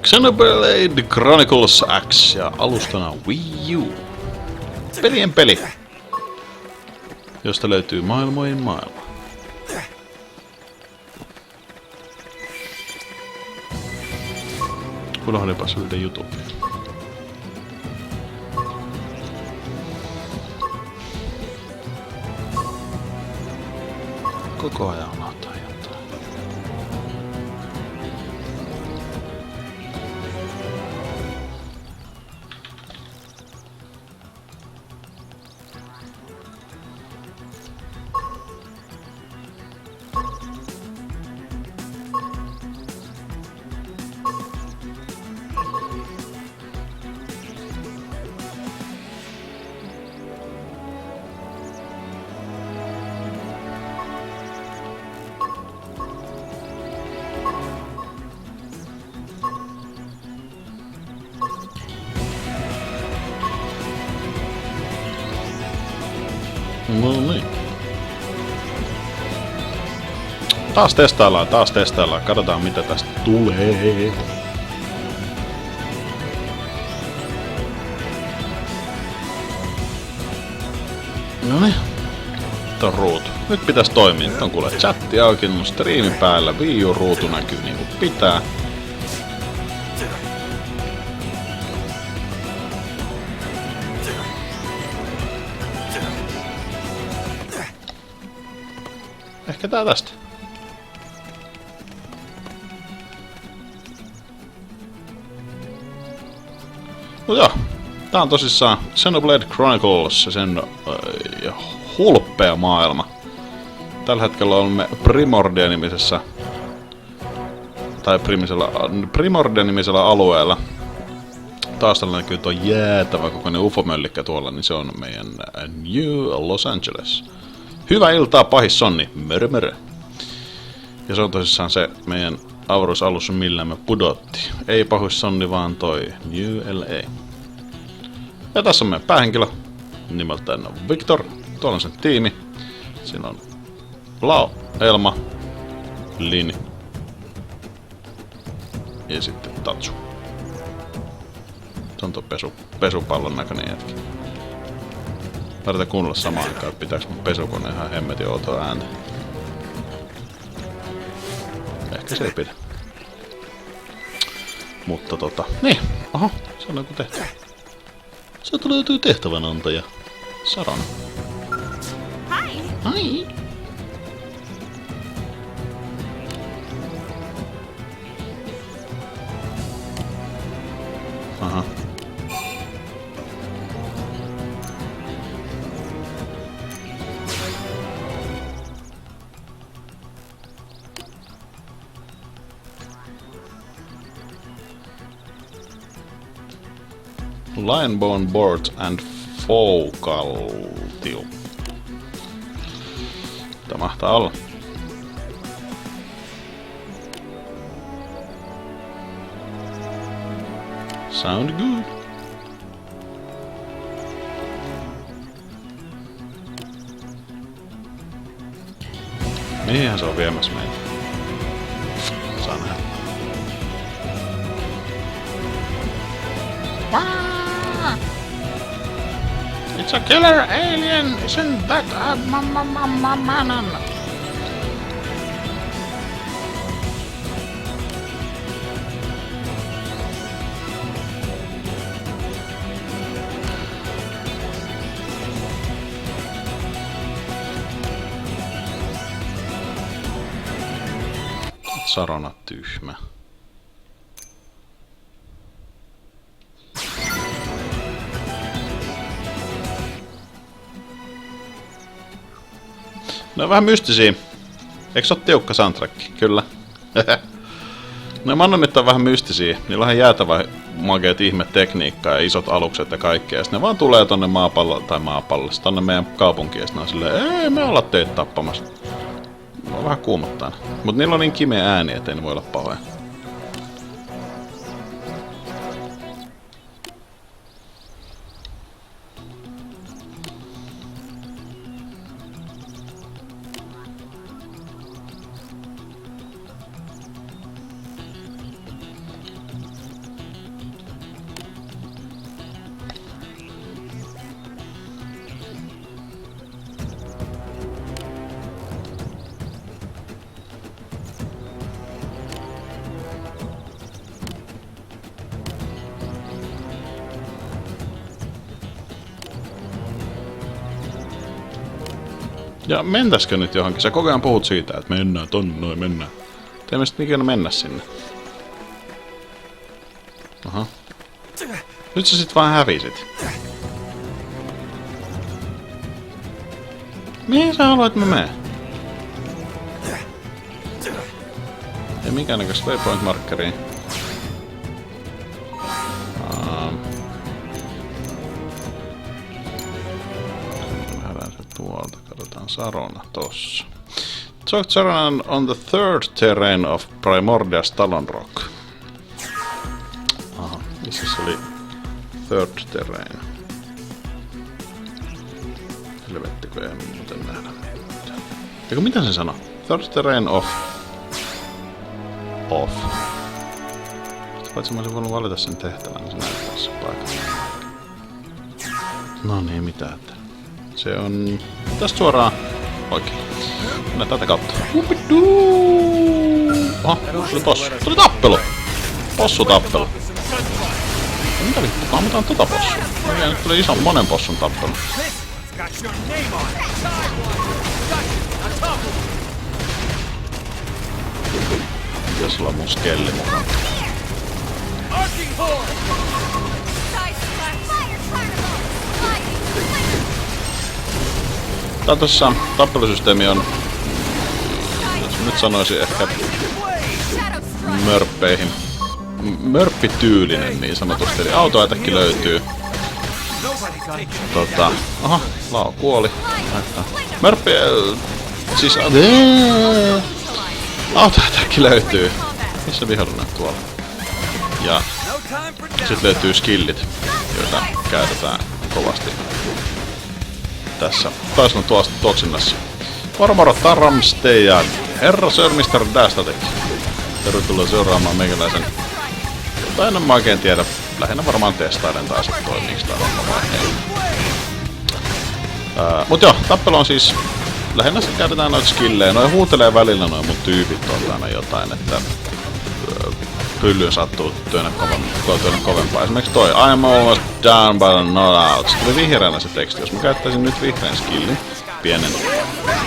Xenoblade Chronicles X ja alustana Wii U. Pelien peli, josta löytyy maailmojen maailma. Unohdinpas yhden jutun. Koko ajan unohtaa jotain. No niin. Taas testaillaan. Katsotaan mitä tästä tulee. Noniin. Tää on ruutu. Nyt pitäis toimia. Nyt on kuule chatti auki, mun striimin päällä. Wii U-ruutu näkyy niinku pitää. Ehkä tää tästä. No joo. Tää on tosissaan Xenoblade Chronicles ja sen hulppea maailma. Tällä hetkellä olemme Primordia-nimisessä Primordia-nimisellä alueella. Taas tällä näkyy tuo jäätävä kokoinen ufomöllikkä tuolla, niin se on meidän New Los Angeles. Hyvää iltaa, pahis Sonni. Mörö mörö. Ja se on tosissaan se meidän avaruusalus, millä me pudotti. Ei pahis Sonni, vaan toi New LA. Ja tässä on meidän päähenkilö. Nimeltään Victor. Tuolla on sen tiimi. Siinä on Lao, Elma, Lin ja sitten Tatsu. Se on tuo pesupallon näköinen jätkä. Tarvitaan kuunnella samaan aikaan, että pitääks mun pesukone ihan hemmetin outoa ääntä. Ehkä se ei pidä. Mutta niin. Oho, se on joku tehtävä. Sieltä löytyy tehtävänantaja. Sarona. Hi. Hi. Aha. Lionbone board and Focaltio. Tämä mahtaa olla. Sound good. Mihinhän se on viemässä meitä? Saa nähdä. It's a killer alien, isn't that a manan? Sarona tyhmä. Ne on vähän mystisiä. Eikö se oo tiukka soundtrack? Kyllä. Ne Manonit on vähän mystisiä. Niillä on ihan jäätävä makeet ihmetekniikkaa ja isot alukset ja kaikkea. Ja ne vaan tulee tonne maapallolle, tonne meidän kaupunkiin. Ja ne on silleen, ei me olla teitä tappamassa. Ne on vähän kuumottaa. Mut niillä on niin kimeä ääni, ettei ne voi olla pahoja. Ja mentäskö nyt johonkin? Sä koko ajan puhut siitä, että mennään tonne, noin mennään. Teemme sitten ikinä mennä sinne. Aha. Nyt sä sit vaan hävisit. Mihin sä haluat, että mä menen? Ei minkäännäköistä waypoint-markkeriin. Nähdään se tuolta. Katsotaan Sarona tossa. Talk Saronan on the third terrain of Primordia's Talonrock. Aha, missä se oli third terrain? Helvettikö ei muuten nähdä mitään. Eiku mitä se sanoo? Third terrain of... Paitsi mä olisin voinut valita sen tehtävän, niin se näyttää se paikalla. No niin, mitä että... Se on... Tästä suoraan oikein. Mennään tätä kautta. Oha, tuli possu. Tuli tappelu! Possutappelu. Mitä vittukaan, mitä on tota possu? Mikä nyt tuli ison monen possun tappelu. Mikä sulla on mun skelli mukaan? Tää tossa tappelusysteemi on, jos nyt sanoisin ehkä mörppeihin, mörppityylinen niin sanotusti, eli autoatäkki löytyy. Aha, Lao kuoli. Mörppi, siis autoatäkki löytyy. Missä vihollinen tuolla? Ja sit löytyy skillit, joita käytetään kovasti tässä taistelun tuoksinnassa. Moro Taramste ja herra Sir Mr. Dastatek. Tervetuloa seuraamaan meikäläisen. Tai en mä oikein tiedä. Lähinnä varmaan testailen taas, että toimiiks tää homma vai ei. Mut joo, tappelu on siis... Lähinnä se käytetään noita skillejä. Noi huutelee välillä noin mun tyypit on aina jotain, että... Pyllyyn sattuu työnnä kovempaa. Esimerkiksi toi I'm almost down but not out. Se tuli vihreänä se teksti. Jos mä käyttäisin nyt vihreän skillin pienen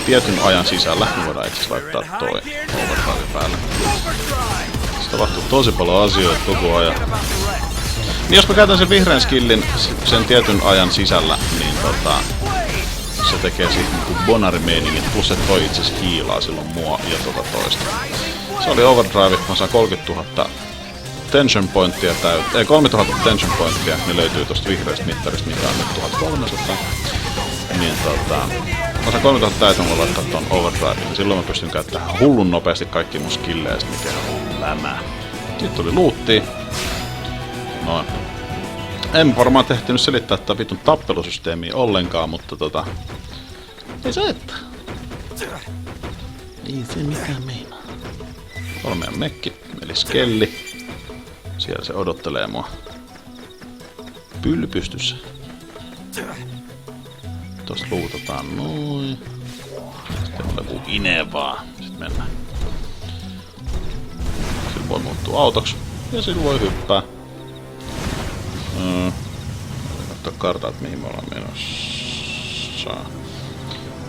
tietyn ajan sisällä, niin voidaan itse laittaa toi overdrive päälle. Se tapahtuu tosi paljon asioita koko ajan. Niin jos mä käytän sen vihreän skillin sen tietyn ajan sisällä, niin se tekee siitä niinku bonarimeiningit, plus että toi itse asiassa hiilaa silloin mua ja toista. Se oli overdrive, mä saan 30 000 tension pointtia ei 3000 tension pointtia, ne löytyy tosta vihreästä mittarista, mikä on nyt 1300. Niin mä saan 3000 täytön, kun laittaa ton overdrive, niin silloin mä pystyn käyttämään hullun nopeasti kaikki mun skilleja, mikä on lämää. Sitten tuli lootti. Noin. En varmaan tehtynyt selittää tätä vitun tappelusysteemiä ollenkaan, mutta ei se että. Ei se mitään meinaa. Tuolla meidän mekki, eli skelli. Siellä se odottelee mua. Pylly pystyssä. Tosta luutataan noin. Sitten on joku inevaa. Sitten mennään. Sillä voi muuttua autoksi. Ja sillä voi hyppää. Ottaa kartat mihin me ollaan menossa.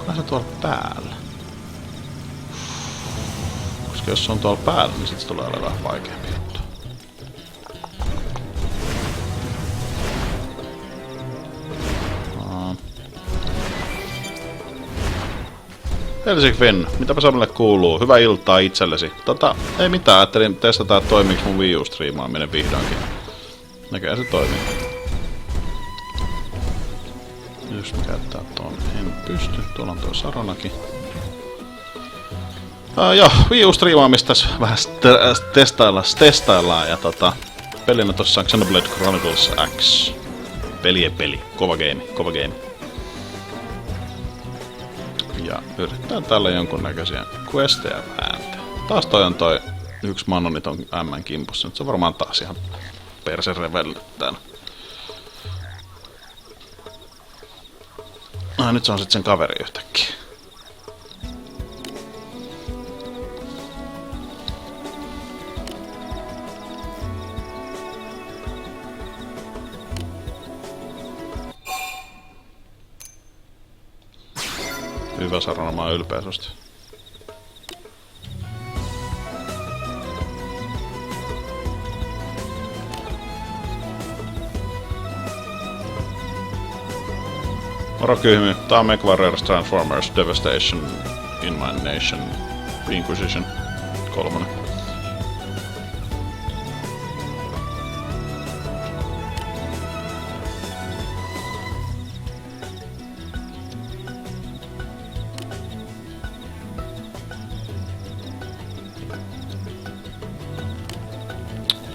Onko se tuolla päällä? Koska jos se on tuolla päällä, niin sit se tulee olemaan vähän vaikeampi juttu. Helsing Finn, mitäpä Samille kuuluu? Hyvää iltaa itsellesi. Ei mitään, ajattelin testata, että toimiiks mun Wii U-striimaaminen vihdoinkin. Näköjään se toimii. Jos me käyttää tuon, en pysty. Tuolla on tuo Saronakin. Joo, Wii U-striimaamista vähän testaillaan ja pelinä tossa on Xenoblade Chronicles X. Peli. Kova game. Ja yritetään tällä jonkunnäköisiä questeja vääntää. Taas toi yksi Manoniton M kimpussa. Nyt se on varmaan taas ihan perserevellyt täällä. Nyt se on sit sen kaveri yhtäkkiä. Hyvä Sarana, mä oon ylpeä susta. Moro Kyhmy, tää on MechWarriors Transformers Devastation in My Nation Inquisition 3.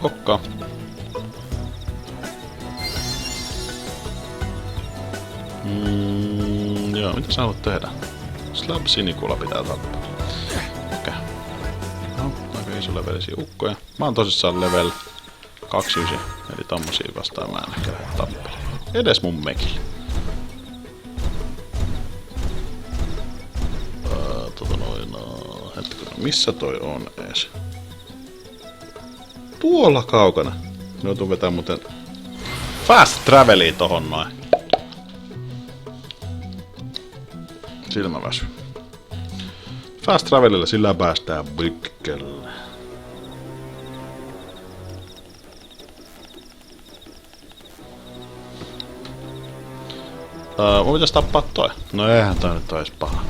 Kokka. Joo, mitä sä haluat tehdä? Slab Sinikula pitää tappaa. Okei. No, aika iso levelisiä ukkoja. Mä oon tosissaan level 29, eli tommosia vastaan mä en ehkä tappaa. Edes mun mekillä. Hetkinen, missä toi on ees? Tuolla kaukana. Joutuu vetää muuten fast travelia tohon noin. Silmäväsy. Fast travelilla sillä päästään pitkälle. Mun pitäis tappaa toi. No eihän toi nyt ois paha.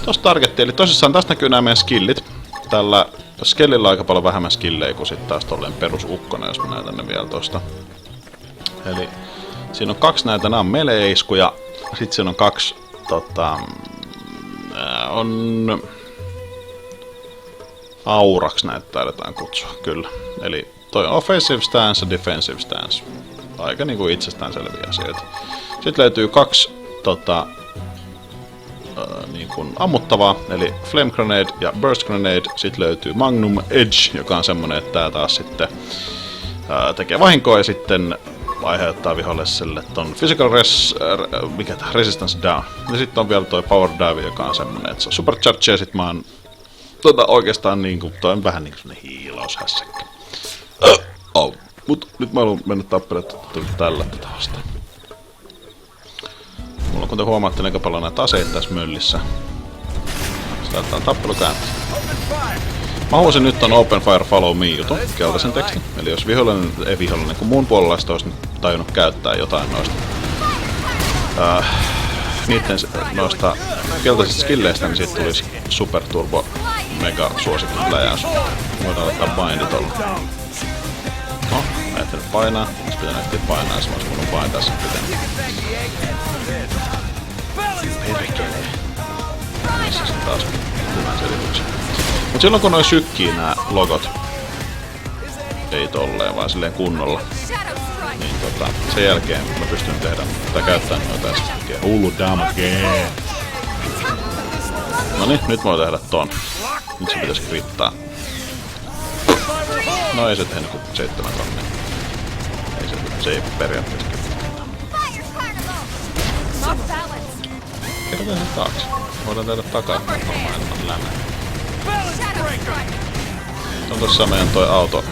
Tossa targetti, eli tosissaan tästä näkyy nämä meidän skillit. Tällä skellillä on aika paljon vähemmän skillejä kuin sit taas tolleen perusukkona, jos mä näytän ne vielä tosta. Eli siinä on 2 näitä, nää on melee-iskuja. Sit siinä on 2 on auraks näitä taidetaan kutsua, kyllä. Eli toi on offensive stance ja defensive stance. Aika niinku itsestäänselviä asioita. Sitten löytyy 2 niin kuin ammuttavaa, eli Flame Grenade ja Burst Grenade. Sitten löytyy Magnum Edge, joka on semmonen, että tää taas sitten tekee vahinkoa ja sitten aiheuttaa viholliselle ton Physical Resistance Down. Ja sitten on vielä toi Power Dive, joka on semmonen, että se on Supercharge ja sit mä oon oikeastaan niinku, toi on vähän niinku semmonen hiilaushässäkkä. Mut nyt mä haluan mennä tappelemaan tällä tätä vastaan. Mulla on kuten huomaatte aika paljon näitä aseita tässä möllissä. Sitä on tappelu kääntä. Mä haluaisin nyt ton Open Fire Follow Me jutun, keltaisen tekstin. Eli jos vihollinen, kun muun puolella olisi tajunnut käyttää jotain noista niitten noista keltaisista skilleistä, niin siitä tulisi Super Turbo Mega suosikki läjäys. Voidaan ottaa bindi tolla. No, mä ajattelin painaa. Jos pitää näyttää painaa, jos mä ois voinut painaa sen pitemmin. Perkele. Missä se taas hyvän selityksen. Mut silloin kun noi sykkii nää logot, ei tolleen vaan silleen kunnolla, niin sen jälkeen mä pystyn tehdä tai käyttämään noita ja sitten tekee hullu damage. Noniin, nyt mä voin tehdä ton. Nyt se pitäis krittaa. No ei se tehnyt kuin 7 tonnia. Se ei periaatteessa krittaa. Kerrotaan sen taakse. Voidaan tehdä takaa, että on maailman lämmin. On tossa meidän toi auto.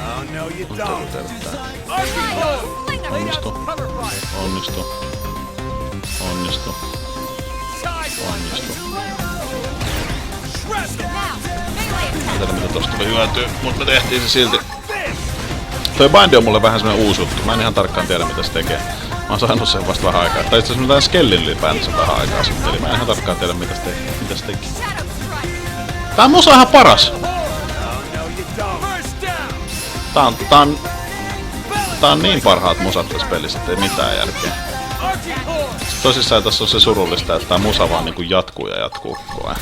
Onnistu. Onnistu. Onnistu. Onnistu. Mä tiedä mitä tosta oli hyötyä, mut me tehtiin se silti. Toi bindi on mulle vähän semmonen uusi juttu. Mä en ihan tarkkaan tiedä mitä se tekee. Mä oon saanut sen vasta vähän aikaa. Tai itse asiassa mä tän skellin ylipäänsä vähän aikaa sitten. Eli mä en ihan tarkkaan tiedä mitä se teki. Tää musa on ihan paras! Tää on niin parhaat musat tässä pelissä, ettei mitään jälkeen. Tosissaan tässä on se surullista, että tää musa vaan niinku jatkuu ja jatkuu koko ajan.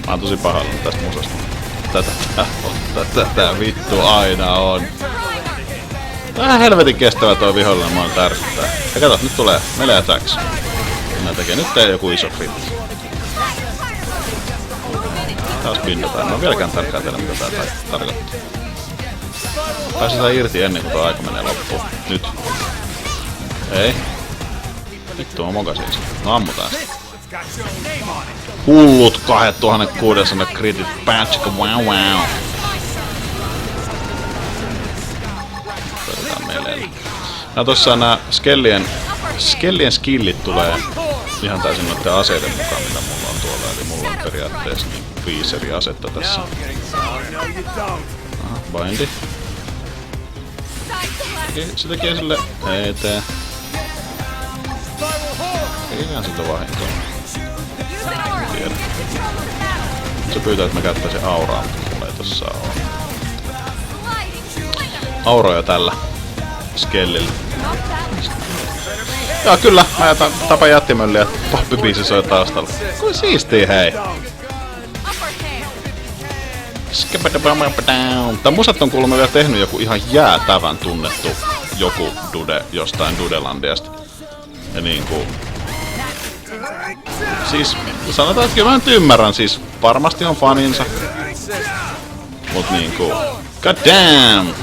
Mä oon tosi pahoillani tästä musasta. Tätä vittu aina on. Vähän helvetin kestävä toi vihollinen, mä oon tärkeää. Ja kato, nyt tulee melee attacks. Mä tekee nyt joku iso kritti. Taas pinnataan. Mä oon vieläkään tarkkaan tiedä mitä tää tarkoittaa. Pääsetään irti ennen kuin tuo aika menee loppuun. Nyt. Ei. Vittu mä mokasin sen. No ammutaan sitä. Hullut 2600 kritit. Patchika wow wow. Otetaan meille. Tossa nää skellien skillit tulee ihan täysin noiden aseiden mukaan, mitä mulla on tuolla. Eli mulla on periaatteessa niin 5 eri asetta tässä. Aha, bindi. Se tekee sille eteen. Eihän sille vahinkoa. Tiedä. Se pyytää, että mä käyttäisin auraa, mutta mulla ei tossa oo. Auroja tällä skellillä. Joo, kyllä, mä tapan jättimölliä, poppibiisi soi taustalla. Kuin siistii, hei! Tää musat on kuulemma vielä tehnyt joku ihan jäätävän tunnettu joku dude jostain Dudelandiasta. Ja niinku... Siis sanotaan, että kyllä mä nyt ymmärrän, siis varmasti on faninsa. Mut niinku... God damn!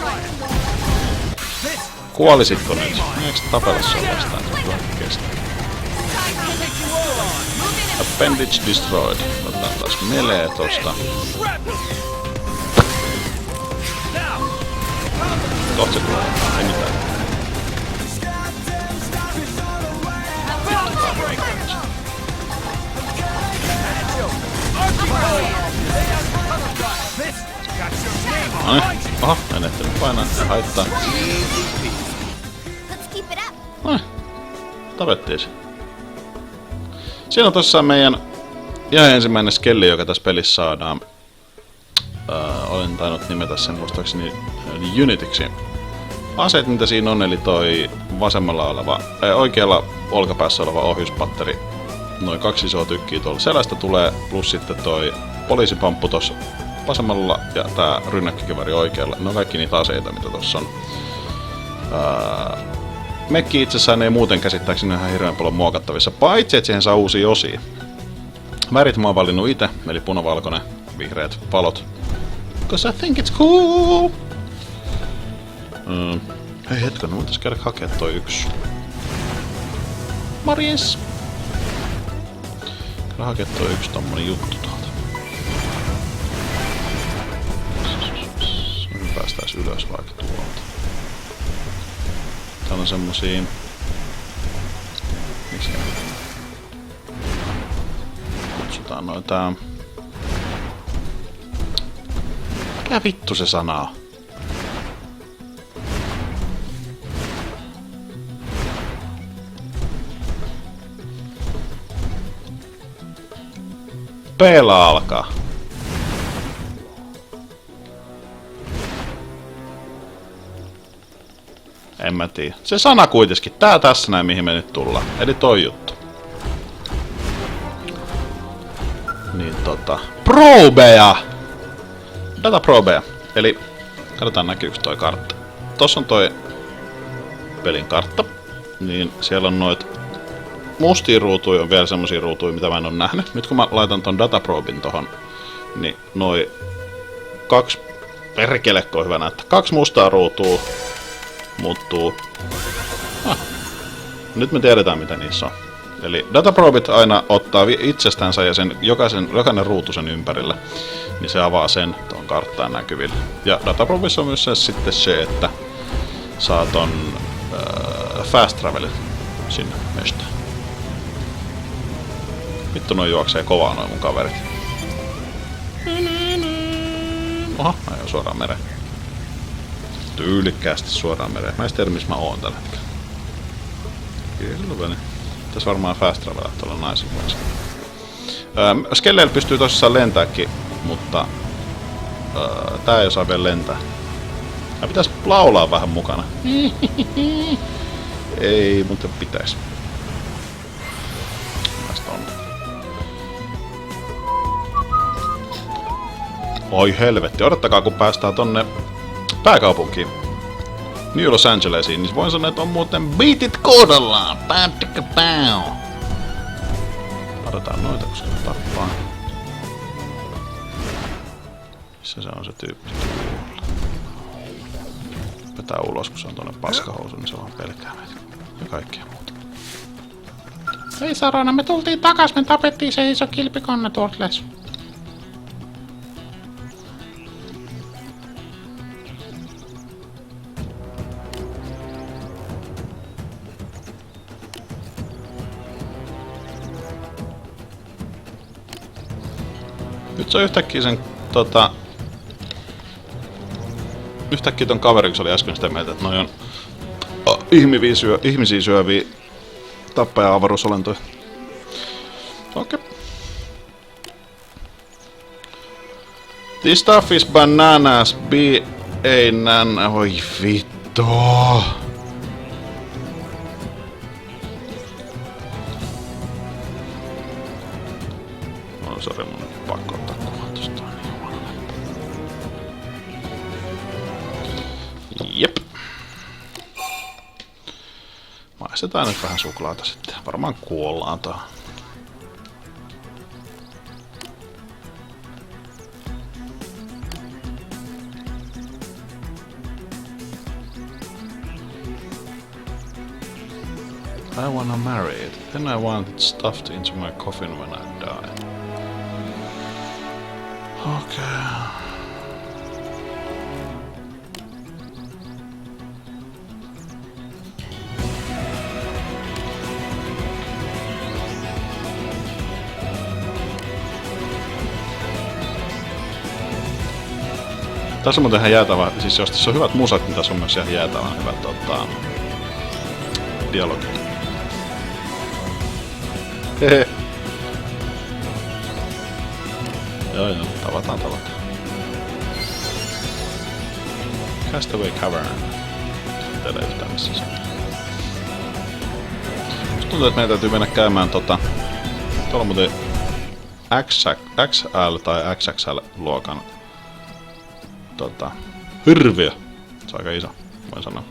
Kuolisitko nyt? Eiks tapella sua vastaan? Kestä. Appendage destroyed. Otetaan taas melee tosta. Toht se tulee. Ei mitään. Noniin. Oho, en ehtinyt painaa. Se haittaa. Noniin. Tapettiin se. Siinä on tossa meidän ihan ensimmäinen skelli, joka tässä pelissä saadaan. Olen tainnut nimetä sen muistaakseni Unityksi. Aseet, mitä siinä on, eli toi vasemmalla oleva, oikealla olkapäässä oleva ohjuspatteri. Noin 2 isoa tykkiä tuolla selästä tulee, plus sitten toi poliisipamppu tossa vasemmalla ja tää rynnäkkökiväri oikealla. Ne on kaikki niitä aseita, mitä tossa on. Mekki itsessään ei muuten käsittääkseni ihan hirveän paljon muokattavissa, paitsi että siihen saa uusia osia. Värit mä oon valinnut itse, eli punavalkoinen, vihreät valot. Cause I think it's cool! Hei hetken, mä voitais käydä hakea toi yksi. Morjens! Käydä hakea toi yksi tommonen juttu tuolta. Me päästäis ylös vaikka tuolta. Täällä on semmosia... Miksi kutsutaan noita... Mikä vittu se sana on? Peila alkaa. En mä tiedä. Se sana kuitenkin. Tää tässä näin mihin me nyt tullaan. Eli toi juttu. Niin probeja! Dataprobeja. Eli katsotaan näkyykö toi kartta. Tossa on toi pelin kartta. Niin siellä on noit mustia ruutuja, on vielä semmosia ruutuja mitä mä en oo nähnyt. Nyt kun mä laitan ton dataprobin tohon, niin noi 2 perkelekko on hyvä näyttää. 2 mustaa ruutua muuttuu. Nyt me tiedetään mitä niissä on. Eli dataprobit aina ottaa itsestänsä ja sen jokainen ruutu sen ympärillä, niin se avaa sen tuon karttaan näkyville. Ja dataprobissa on myös sitten se, että saa ton fast travelin sinne mestään. Vittu noin juoksee kovaa noin mun kaverit. Oha, mä ajoin suoraan mereen. Tyylikkäästi suoraan mereen. Mä en tiedä missä mä oon tällä hetkellä. Kyllä veli. Tässä varmaan fast travelaa tuolla naisen kanssa. Skelleillä pystyy tosissaan lentääkin, mutta tää ei osaa vielä lentää. Tää pitäis laulaa vähän mukana. Ei, mutta pitäis. Tästä on. Oi helvetti, odottakaa kun päästään tonne pääkaupunkiin. New Los Angelesiin, niin voin sanoa, että on muuten beatit kohdallaan. Odotetaan noita, kun se tappaa. Missä se on se tyyppi? Vetää ulos, kun se on tonne paskahousu, niin se vaan pelkää meitä. Ja kaikkea muuta. Ei Sarana, me tultiin takas, me tapettiin se iso kilpikonna tuolta les. Nyt se on yhtäkkiä sen yhtäkkiä ton kaveri, kun se oli äsken sitä mieltä, että noi on ihmisiä syöviä tappaja-avaruusolentoja. Okei. This stuff is bananas, B-A-N... Oi vittu. No sori, mun on pakko ottaa kuva tosta. Jep. Maistetaan nyt vähän suklaata sitten. Varmaan kuollaan tää. I wanna marry it. Then I want it stuffed into my coffin when I die. Okay. Tässä on muuten ihan jäätävä, siis jos tässä on hyvät musat, niin tässä on myös ihan jäätävän hyvät dialogit. Hehe. Joo, tavataan. Castaway Cavern. Täällä ei yhtään missä se on. Musta tuntuu, että meidän täytyy mennä käymään tuolla on muuten XL tai XXL-luokan hirviö. Se on aika iso, voin sanoa.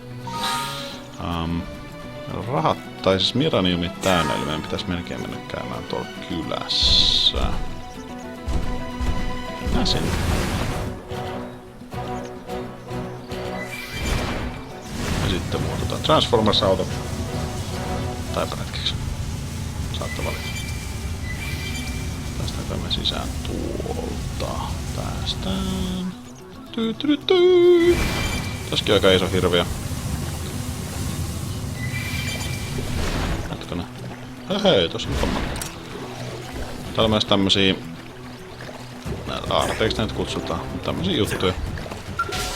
Rahat, tai siis miraniumit täynnä, eli meidän pitäisi melkein mennä käymään tuolla kylässä. Mennään sinne. Ja sitten muutetaan Transformers-auto. Taipa hetkeksi. Saatte valita. Päästäänkö me sisään tuolta? Päästään. Tässäkin on aika iso hirviö. Hetkone. Hei, tossa on tommonen. Täällä on myös tämmösiä... aarteiksi näitä kutsutaan. Tämmösiä juttuja.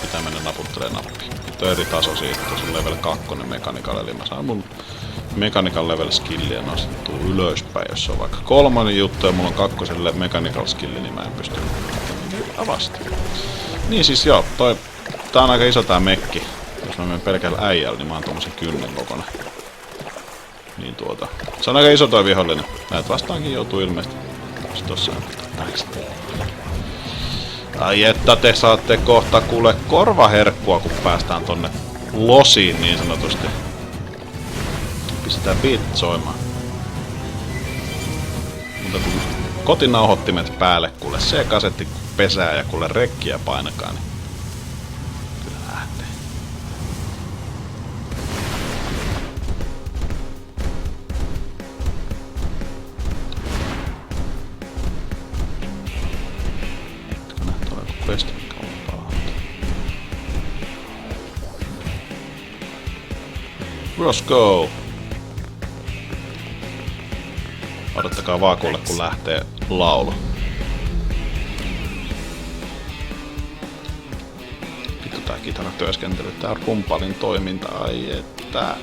Pitää mennä naputtelee nappiin. Nyt on eri tasoisia. Tuossa on level 2 mechanical, eli mä saan mun mechanical level skilliä nostettua ylöspäin. Jos on vaikka 3 juttu ja mulla on 2 mechanical skilli, niin mä en pysty avasta. Niin siis joo, tää on aika iso tää mekki. Jos mä menen pelkällä äijällä, niin mä oon tommosen kynnen kokonen. Niin se on aika iso toi vihollinen. Näet vastaankin joutuu ilmeisesti. Tossa on ai että te saatte kohta kuule korvaherkkua, kun päästään tonne losiin niin sanotusti. Pistetään beat soimaan. Mutta kun kotinauhoittimet päälle, kuule C-kasetti pesää ja kuule rekkiä painakaan, niin kyllä lähtee. Roscoe! Odottakaa vaan kuule, kun lähtee laulu. Vittu tää kitaratyöskentely, tää rumpalin toiminta, ai että...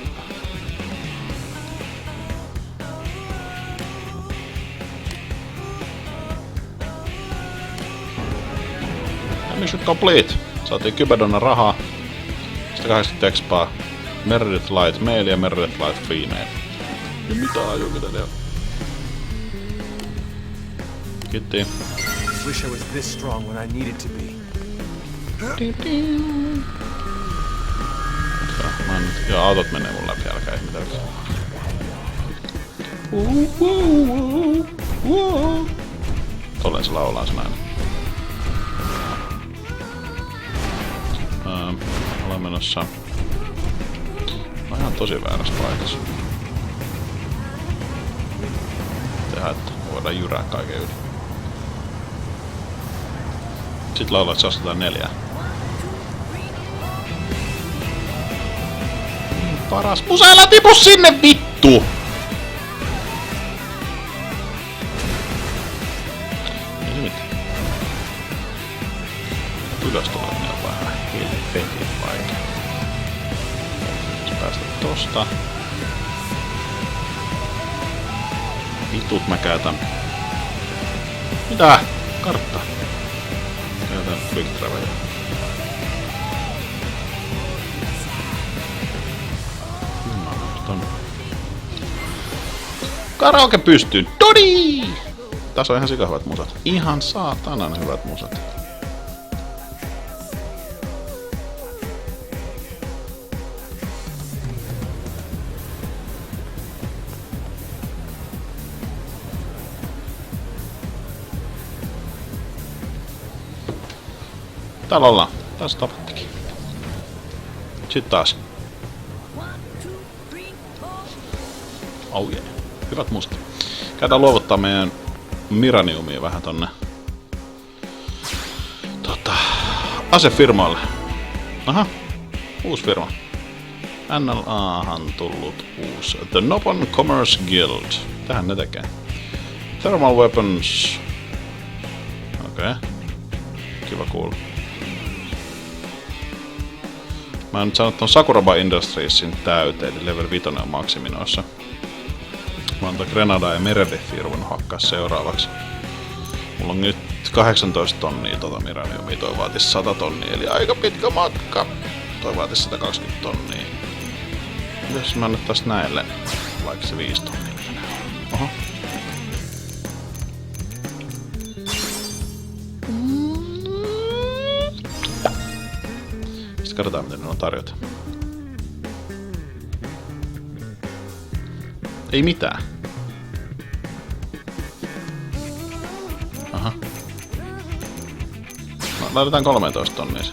Mission complete! Saatiin Kyberdonna rahaa. 180 expaa. Meredith Light Male ja Meredith Light Female. Ja mitä ajuukin kiitti. Wish I was this strong when I needed to be. Joo, autot menee mun läpi, älkää ihmetelkää. Tolleen se laulaa se näin. Ollaan menossa... Mä ihan tosi väärässä paikassa. Tehdään, että voidaan jyrää kaiken yli. Sitten laulaa, että se ostetaan 4. Paras musa, älä tipu sinne vittu! Ei se mitään. ylös tuleminen on vähän helvetin vaikea. Päästä tosta. Vitut mä käytän. Mitä? Kartta. Käytän quick travelia. Karaoke pystyyn. Dodi! Tässä on ihan sika hyvät musat. Ihan saatanan hyvät musat. Täällä ollaan. Tässä tapattikin. Sitten taas. Oh yeah. Hyvät musat. Käydään luovuttaa meidän Miraniumia vähän tonne asefirmalle. Aha. Uusi firma. NLAhan tullut uusi. The Nopon Commerce Guild. Tähän ne tekee. Thermal Weapons. Okei. Okay. Kiva kuulla. Mä oon nyt saanut ton Sakuraba Industriesin täyteen, eli level 5 on maksiminoissa. Mä oon Grenada ja Meredithia ruvennut hakkaa seuraavaksi. Mulla on nyt 18 tonnia Miraniumia, toi vaatis 100 tonnia, eli aika pitkä matka. Toi vaatis 120 tonnia. Jos mä annettais näille vaikka se 5 tonnia. Oho. Sitten katsotaan miten ne on tarjota. Ei mitään. Aha. No, laitetaan 13 tonnia.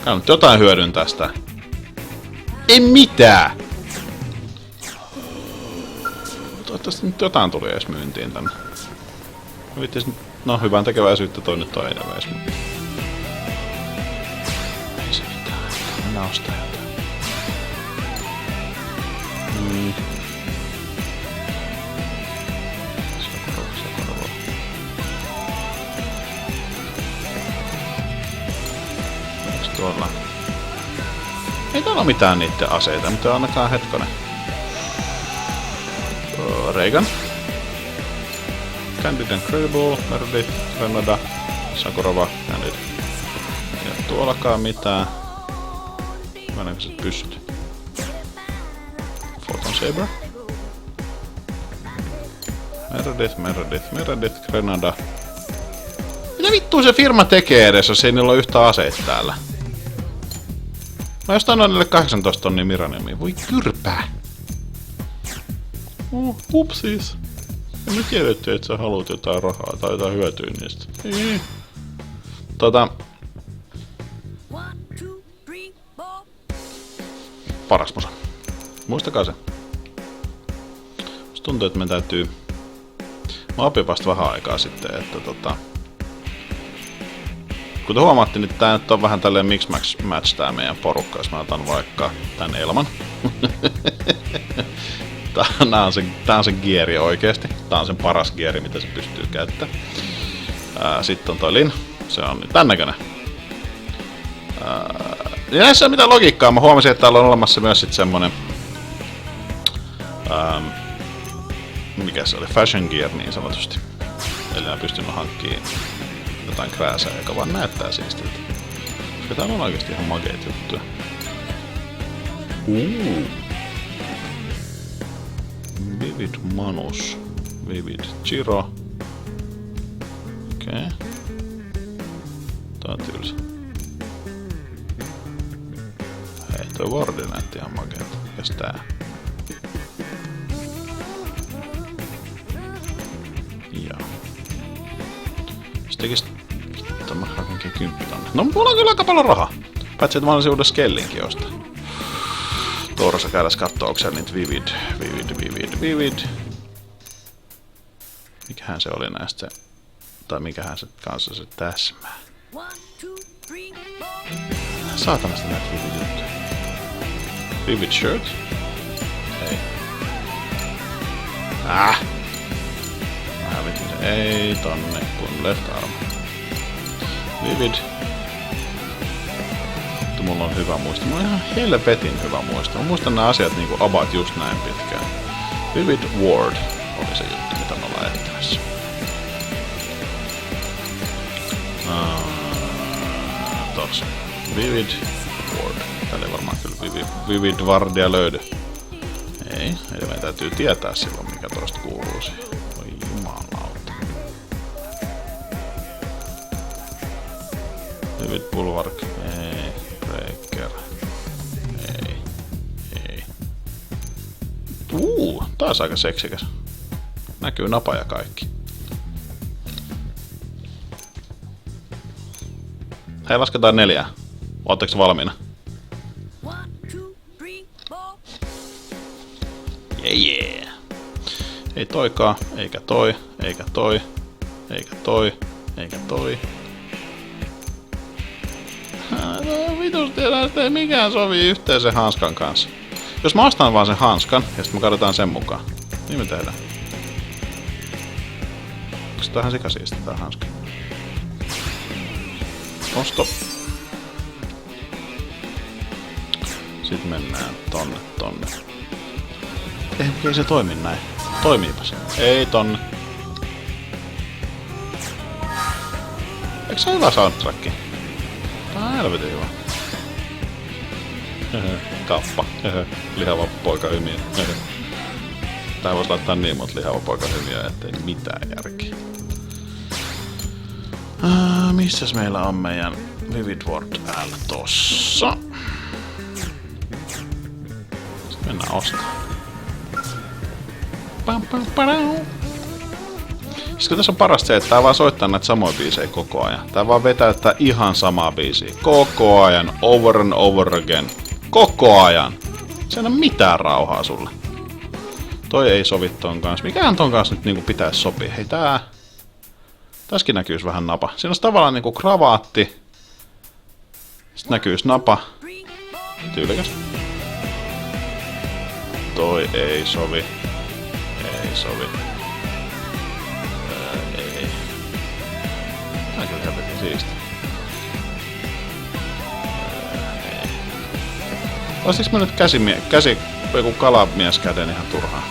Kai nyt jotain hyödyn tästä. Ei mitään! Toivottavasti nyt jotain tuli edes myyntiin tänne. No hyvän tekeväisyyttä toi nyt on edes. Ei se mitään. Mennään ostaa jotain. Sakuraba. Eiks tuolla? Ei täällä oo mitään niitten aseita, mutta ainakaan hetkonen. Reagan. Candid Incredible, Meredith, Grenada, Sakuraba, Candid. Ja tuollakaan mitään. Meneekö se pystyy? Photon Saber. Meredith, Grenada. Mitä vittua se firma tekee edes, jos ei niillä ole yhtä aseita täällä? Mä jostain on niille 18 tonnia Miraniumia. Voi kyrpää! Upsis. En mä tiedetty, että sä haluat jotain rahaa tai jotain hyötyä niistä. Paras musa. Muistakaa se. Musta tuntuu, että me täytyy... Mä opin vasta vähän aikaa sitten, että kuten huomaatte, niin tää nyt on vähän tälleen mix-match tää meidän porukka, jos mä otan vaikka tän Elman. Tää on se gieri oikeesti. Tää on sen paras gieri, mitä se pystyy käyttämään. Sitten on toi Lin. Se on nyt tän näköinen. Ja näissä ei ole mitään logiikkaa. Mä huomasin, että täällä on olemassa myös sit semmonen... mikä se oli? Fashion gear niin sanotusti. Eli mä pystyn hankkimaan jotain krääsää, joka vaan näyttää siistiltä. Koska täällä on oikeesti ihan makeet juttuja. Vivid Manus. Vivid Chiro. Okei. Tää on tylsä. Hei, toi Wardi näytti ihan makeelta. Mikäs tää? Joo. Jos tekis... Vittu, mä rakenkin 10 tonne. No mulla on kyllä aika paljon rahaa. Paitsi, että mä olisin uudessa Skellinkin ostaa. Tuorossa käydäs kattoo, onko siellä niitä Vivid. Mikähän se oli näistä se... Tai mikähän se kanssa se täsmää. Saatanasti näitä Vivid juttuja. Vivid shirt? Ei. Ei tonne kun left arm. Vivid. Mulla on hyvä muisto. Mulla on ihan helvetin hyvä muisto. Mä muistan nämä asiat niinku about just näin pitkään. Vivid Ward oli se juttu, mitä me ollaan etsimässä. Tossa. Vivid Ward. Täällä ei varmaan kyllä Vivid Wardia löydy. Ei, eli meidän täytyy tietää silloin mikä tosta kuuluu siihen. Oi jumalauta. Vivid Bulwark. Ei. Breaker. Ei. Taas aika seksikäs. Näkyy napa ja kaikki. Hei, lasketaan 4. Ootteko valmiina? 1, 2, 3, 4. Yeah. Ei toikaan, eikä toi, eikä toi, eikä toi, eikä toi. Vitusti näistä ei mikään sovi yhteen sen hanskan kanssa. Jos mä ostan vaan sen hanskan ja sit me katsotaan sen mukaan. Niin me tehdään. Onks tähän sikasiisti tää hanska? Osto. Sitten mennään tonne. Ei se toimi näin. Toimiipa se. Ei tonne. Eikö se ole hyvä soundtracki? Tää on helvetin hyvä. Kappa. Lihava poika hymiä. Tää vois laittaa niin monta lihava poika hymiä, ettei mitään järkeä. Missäs meillä on meidän Vivid Ward L tossa? Sitten mennään ostamaan. Sitten tässä on parasta se, että tää vaan soittaa näitä samoja biisejä koko ajan. Tää vaan vetäyttää ihan samaa biisiä. Koko ajan. Over and over again. Koko ajan. Se ei ole mitään rauhaa sulle. Toi ei sovi ton kanssa. Mikähän ton kanssa nyt niinku pitäis sopia? Hei tää... Tässäkin näkyys vähän napa. Siinä on tavallaan niinku kravaatti. Sitten näkyys napa. Tyylikäs. Toi ei sovi. Ei sovi. Ei. Tää on kyllä helvetin siisti. Ei. Ostiks mä nyt käsi joku kalamies käden ihan turhaan?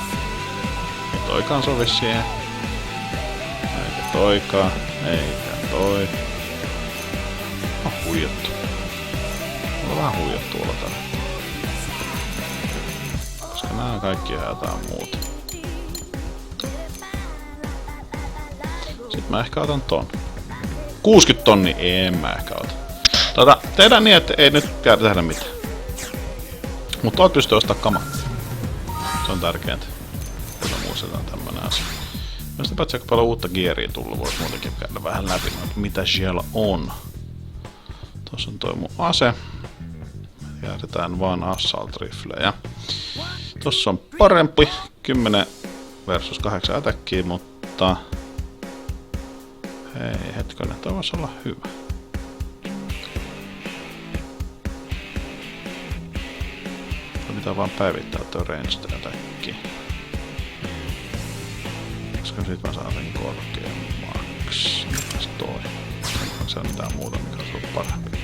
Ei toikaan sovi siihen. Eikä toikaan. Eikä toi. On huijattu. Mulla on vähän huijattu olla tällä. Koska nää on kaikki ihan jotain muuta. Sitten mä ehkä otan ton. 60 tonnia, en mä ehkä ota. Tehdään niin, että ei nyt tehdä mitään. Mutta oot pystyy ostamaan kamaa. Se on tärkeintä. Kyllä muistetaan tämmönen asia. Mielestäni paitsi aika paljon uutta gearia tullut, vois muutenkin käydä vähän läpi, mitä siellä on. Tuossa on toi mun ase. Jätetään vaan assault riflejä. Tossa on parempi. 10 versus 8 attackia, mutta... Hei, hetkinen, toi voisi olla hyvä. Toi pitää vaan päivittää toi ranged attacki. Koska sit mä saan sen korkeammaksi. Mitäs toi? Se on mitään muuta, mikä olisi ollut parempi.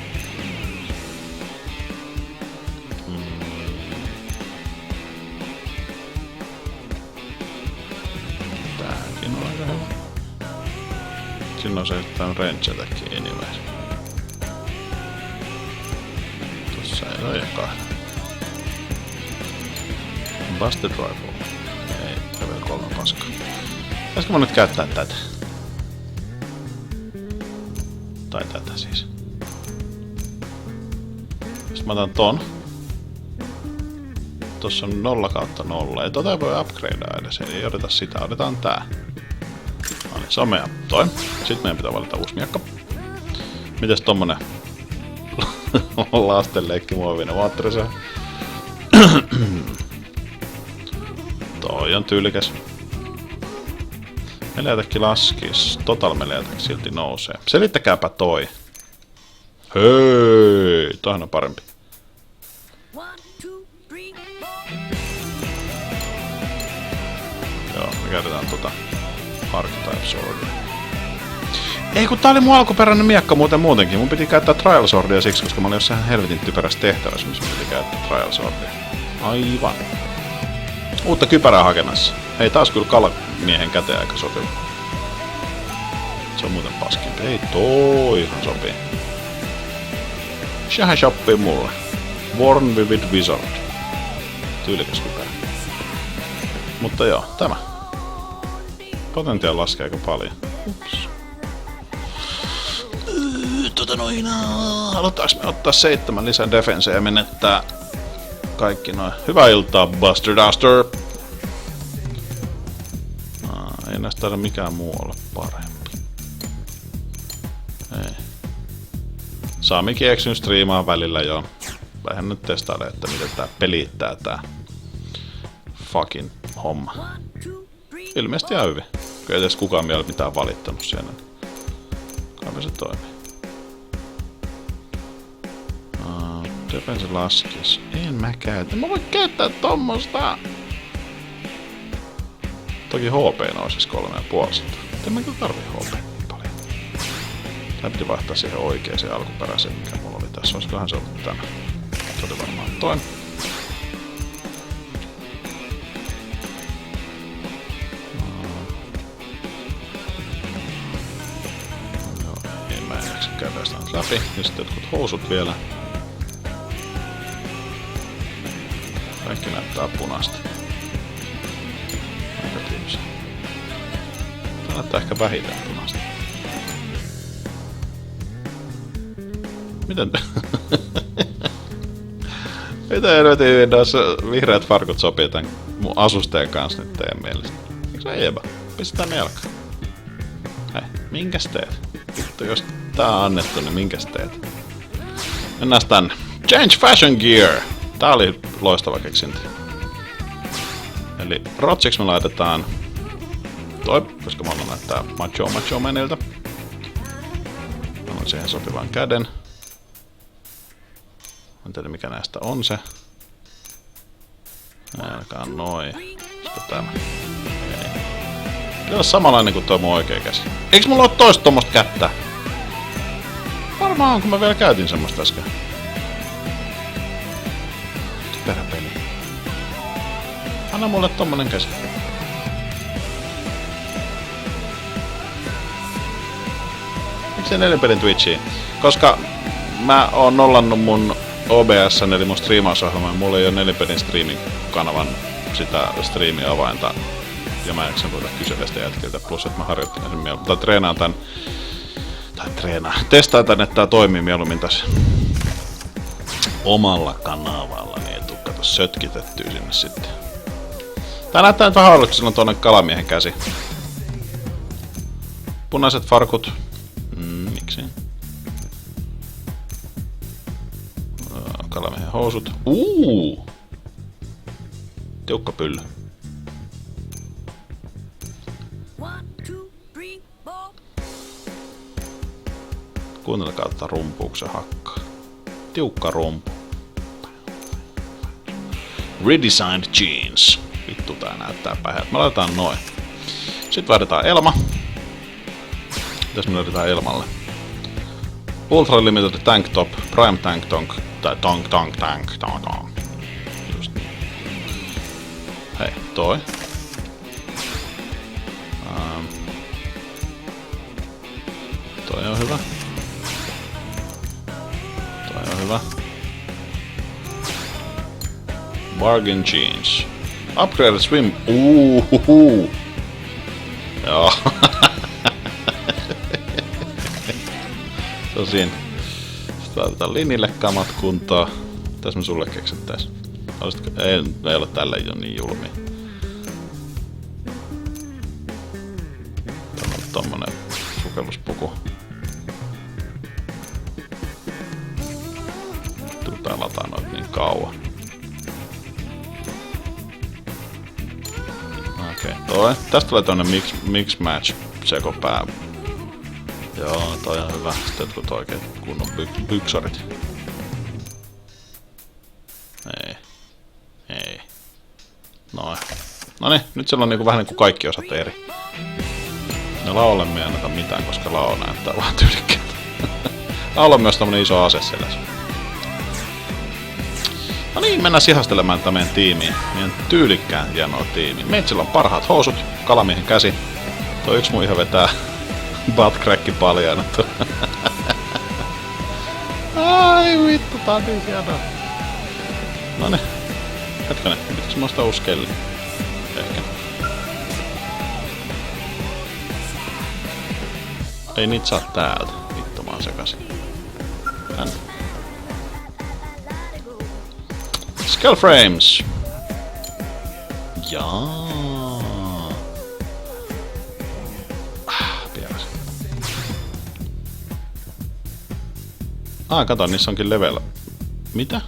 Tääkin on aika hyvä. Siinä on se, että tää on range attack anyways. Tossa ei ole kahden. Busted rifle. Ei, level 3 paska. Pitäisikö mä nyt käyttää tätä? Tai tätä siis. Sitten mä otan ton. Tossa on 0/0. Ei tota ei voi upgradea edes, eli ei odeta sitä. Otetaan tää. No niin, se on meidän toi. Sitten meidän pitää valita uusi miekka. Mites tommonen lastenleikkimuovinen vaatterisää? Toi on tyylikäs. Meleatäkki laskis. Total meleatäkki silti nousee. Selittäkääpä toi. Hei, toihan on parempi. 1, 2, 3, 4. Joo, me käytetään tota. Archetype Swordia. Ei kun tää oli mun alkuperäinen miekka muutenkin. Mun piti käyttää Trial Swordia siksi, koska mä olin jossain helvetin typerässä tehtävässä, missä mun piti käyttää Trial Swordia. Aivan. Uutta kypärää hakemassa. Ei taas kyllä kalamiehen käteen aika sopiva. Se on muuten paskimpi. Ei toihan sopii. Sehän shoppii mulle. Worn Vivid Wizard. Tyylikäs kypärä. Mutta joo, tämä. Potentiaali laskee aika paljon. Ups. Halutaanko me ottaa 7 lisää defenseä ja menettää kaikki noin. Hyvää iltaa, Buster Duster! Ei näistä taida mikään muu olla parempi. Ei. Saamikin eksynyt striimaa välillä joo. Vähän nyt testaile, että miten tää pelittää tää fucking homma. Ilmeisesti ihan hyvin. Kyllä ei edes kukaan vielä mitään valittanut siellä. Kai se toimii. Defense laskis. En mä käytä. Mä voin käyttää tommosta. Toki HP nousis 3,5. En mä kyllä tarvii HP niin paljon. Tää piti vaihtaa siihen oikeeseen alkuperäiseen, mikä mulla oli tässä. Olisikohan se ollut tämä? Se oli varmaan toinen. Ei mä en jaksa käydä sitä nyt läpi. Ja sitten jotkut housut vielä. Kaikki näyttää punaista. Aika tylsä. Tää näyttää ehkä vähiten punaista. Miten? Mitä helvetin hyvin noissa vihreät farkut sopii tän mun asusteen kanssa nyt teidän mielestä? Eikö se ei ebä? Pistetään ne jalkaan. Hei, minkäs teet? Vittu, jos tää on annettu, niin minkäs teet? Mennään tänne. Change Fashion Gear! Tää oli loistava keksintä. Eli rotsiksi me laitetaan toi, koska mulla näyttää macho meniltä. Annan siihen sopivan käden. En tiedä mikä näistä on se. Ainakaan noin. Sitten tämä. Ei. Pitää olla samanlainen kuin tuo mun oikea käsi. Eiks mulla oo toista tommosta kättä? Varmaan kun mä vielä käytin semmoista äsken. Peräpeli. Anna mulle tommonen käsi. Miksei 4 pelin Twitchiin? Koska mä oon nollannut mun OBS, eli mun striimausohjelman. Mulla ei oo 4 pelin streaming-kanavan sitä striimi-avainta. Ja mä en ruveta kyselee sitä jätkiltä. Plus, että mä harjoittelen sen mieluummin. Tai treenaan tän. Testaan tän, että tää toimii mieluummin tässä omalla kanavalla. Niin ei tuu kato sötkitettyä sinne sitten. Tää näyttää nyt vähän ollut, kun sillä on tuonne kalamiehen käsi. Punaiset farkut. Miksi? Kalamiehen housut. Tiukka pyllö. 1, 2, 3, 4. Kuunnelkaa tätä rumpuuksen hakkaa. Tiukka rumpu. Redesigned jeans. Vittu tää näyttää pähältä. Me laitetaan noin. Sitten vaihdetaan Elma. Mitäs me löydetään Elmalle? Ultra Limited Tank Top, Prime Tank Tonk, tai Tank. Just niin. Hei, toi. Toi on hyvä. Toi on hyvä. Bargain Jeans. Upgraded Swim. Joo. Se on siinä. Sitten laitetaan Linille kamat kuntoon. Mitäs me sulle keksittäis? Ei ole tällä jo niin julmia. Täällä on tommonen sukelluspuku. Tää lataa noit niin kauan. Okei, toi. Tästä tulee toinen mix match sekopää. Joo, toi on hyvä. Sitten jotkut oikeet kunnon byksarit. Ei. Noin. Noniin, nyt siellä on niinku vähän niinku kaikki osat eri. Ja Laolle me ei anneta mitään, koska Lao näyttää vaan tyylikkäältä. Laolla on myös tämmönen iso ase selässä. No niin, mennään sihastelemaan tätä meidän tiimiä. Meidän tyylikkään hienoa tiimiä. Meitsillä on parhaat housut, kalamiehen käsi. Toi yksi mun ihan vetää buttcracki paljaana. Ai vittu, tää on niin hienoa. Noniin. Hetkonen, pitäis mä ostaa uusi kelli? Ehkä. Ei niitä saa täältä. Vittu, mä oon sekasin. Tänne. Skull frames. Jaa. Pieräs. Kato, niissä onkin level. Mitä?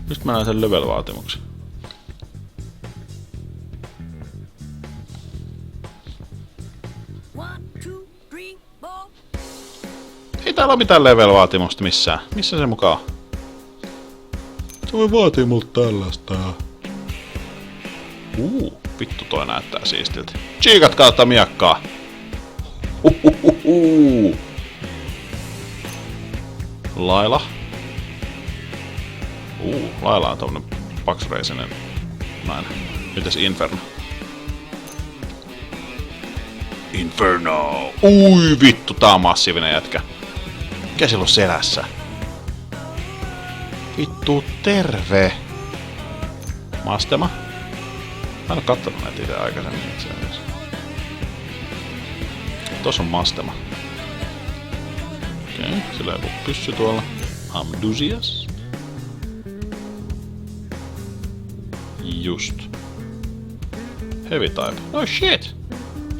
Mistä mä näen sen level-vaatimuksen? One, two, three, four. Ei täällä ole mitään level-vaatimusta missään. Missä se mukaan on? Se voi vaatii multa tällaista. Vittu toi näyttää siistiltä. Chiikat kautta miakkaa. Laila. Laila on tommonen paksureisinen nainen. Mites Inferno? Inferno! Ui vittu, tää on massiivinen jätkä. Mikä sillä on selässä? Vittu, terve! Mastema? Mä en oo kattonut näitä itse aikaisemmin itse asiassa. Tossa on Mastema. Okei, sillä on joku pyssy tuolla. Amdusias. Just. Heavy type. No shit!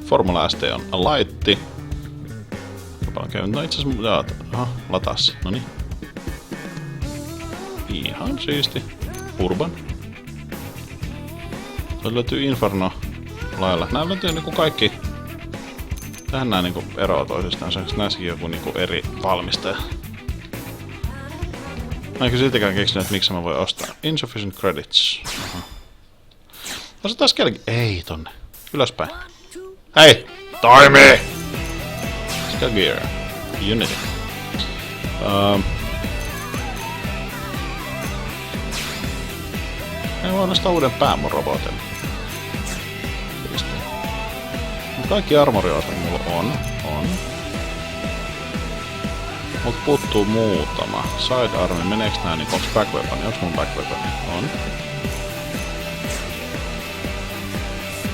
Formula ST on laitti. No itseasiassa... Aha, latas. Noniin. Ihan siisti. Urban. Tuolta löytyy Inferno lailla. Nää löytyy niinku kaikki... Tähän nää niinku eroa toisistaan. Saanko näissäkin joku niinku eri valmistaja? Mä en kyllä siltikään keksinyt, että miksi mä voin ostaa. Insufficient credits. Aha. Osataan kelki... Ei tonne. Ylöspäin. Hei! Toimi! Skill gear. Unity. Mä voin ostaa uuden pään mun robotille. Kaikki armoriosat mulla on. Mut puuttuu muutama. Sidearmi, meneeks nää niinku, onks back weapon? Onks mun back weapon? On.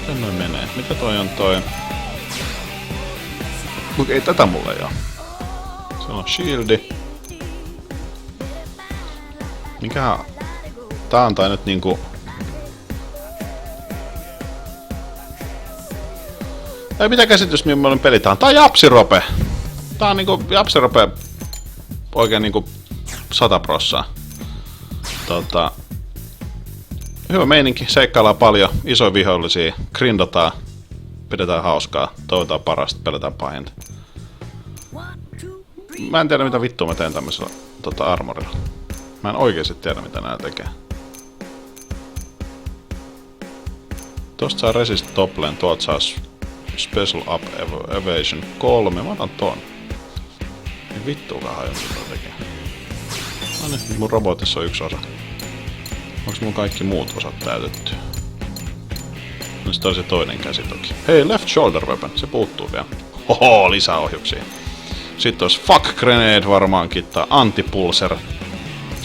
Miten noin menee? Mitä toi on toi? Mut ei tätä mulle ei oo. Se on shieldi. Mikä... Tää on tai nyt niinku... Ei mitään käsitys, millainen peli tää on. Tää on Japsirope! Tää on niinku Japsirope oikein niinku 100%. Hyvä meininki, seikkaillaan paljon, isoja vihollisia, grindataan, pidetään hauskaa, toivotaan parasta, pelätään pahinta. Mä en tiedä mitä vittua mä teen tämmöisellä armorilla. Mä en oikeesti tiedä mitä nää tekee. Tosta saa resist toppleen, tuolta saa special up evasion 3, mä otan ton. Niin vittuukaan haju mitä tekee. No niin, mun robotissa on yksi osa. Onks mun kaikki muut osat täytetty? No sit on se toinen käsi toki. Hei, left shoulder weapon, se puuttuu vielä. Hoho, lisää ohjuksia. Sitten olisi fuck grenade varmaankin, tai antipulser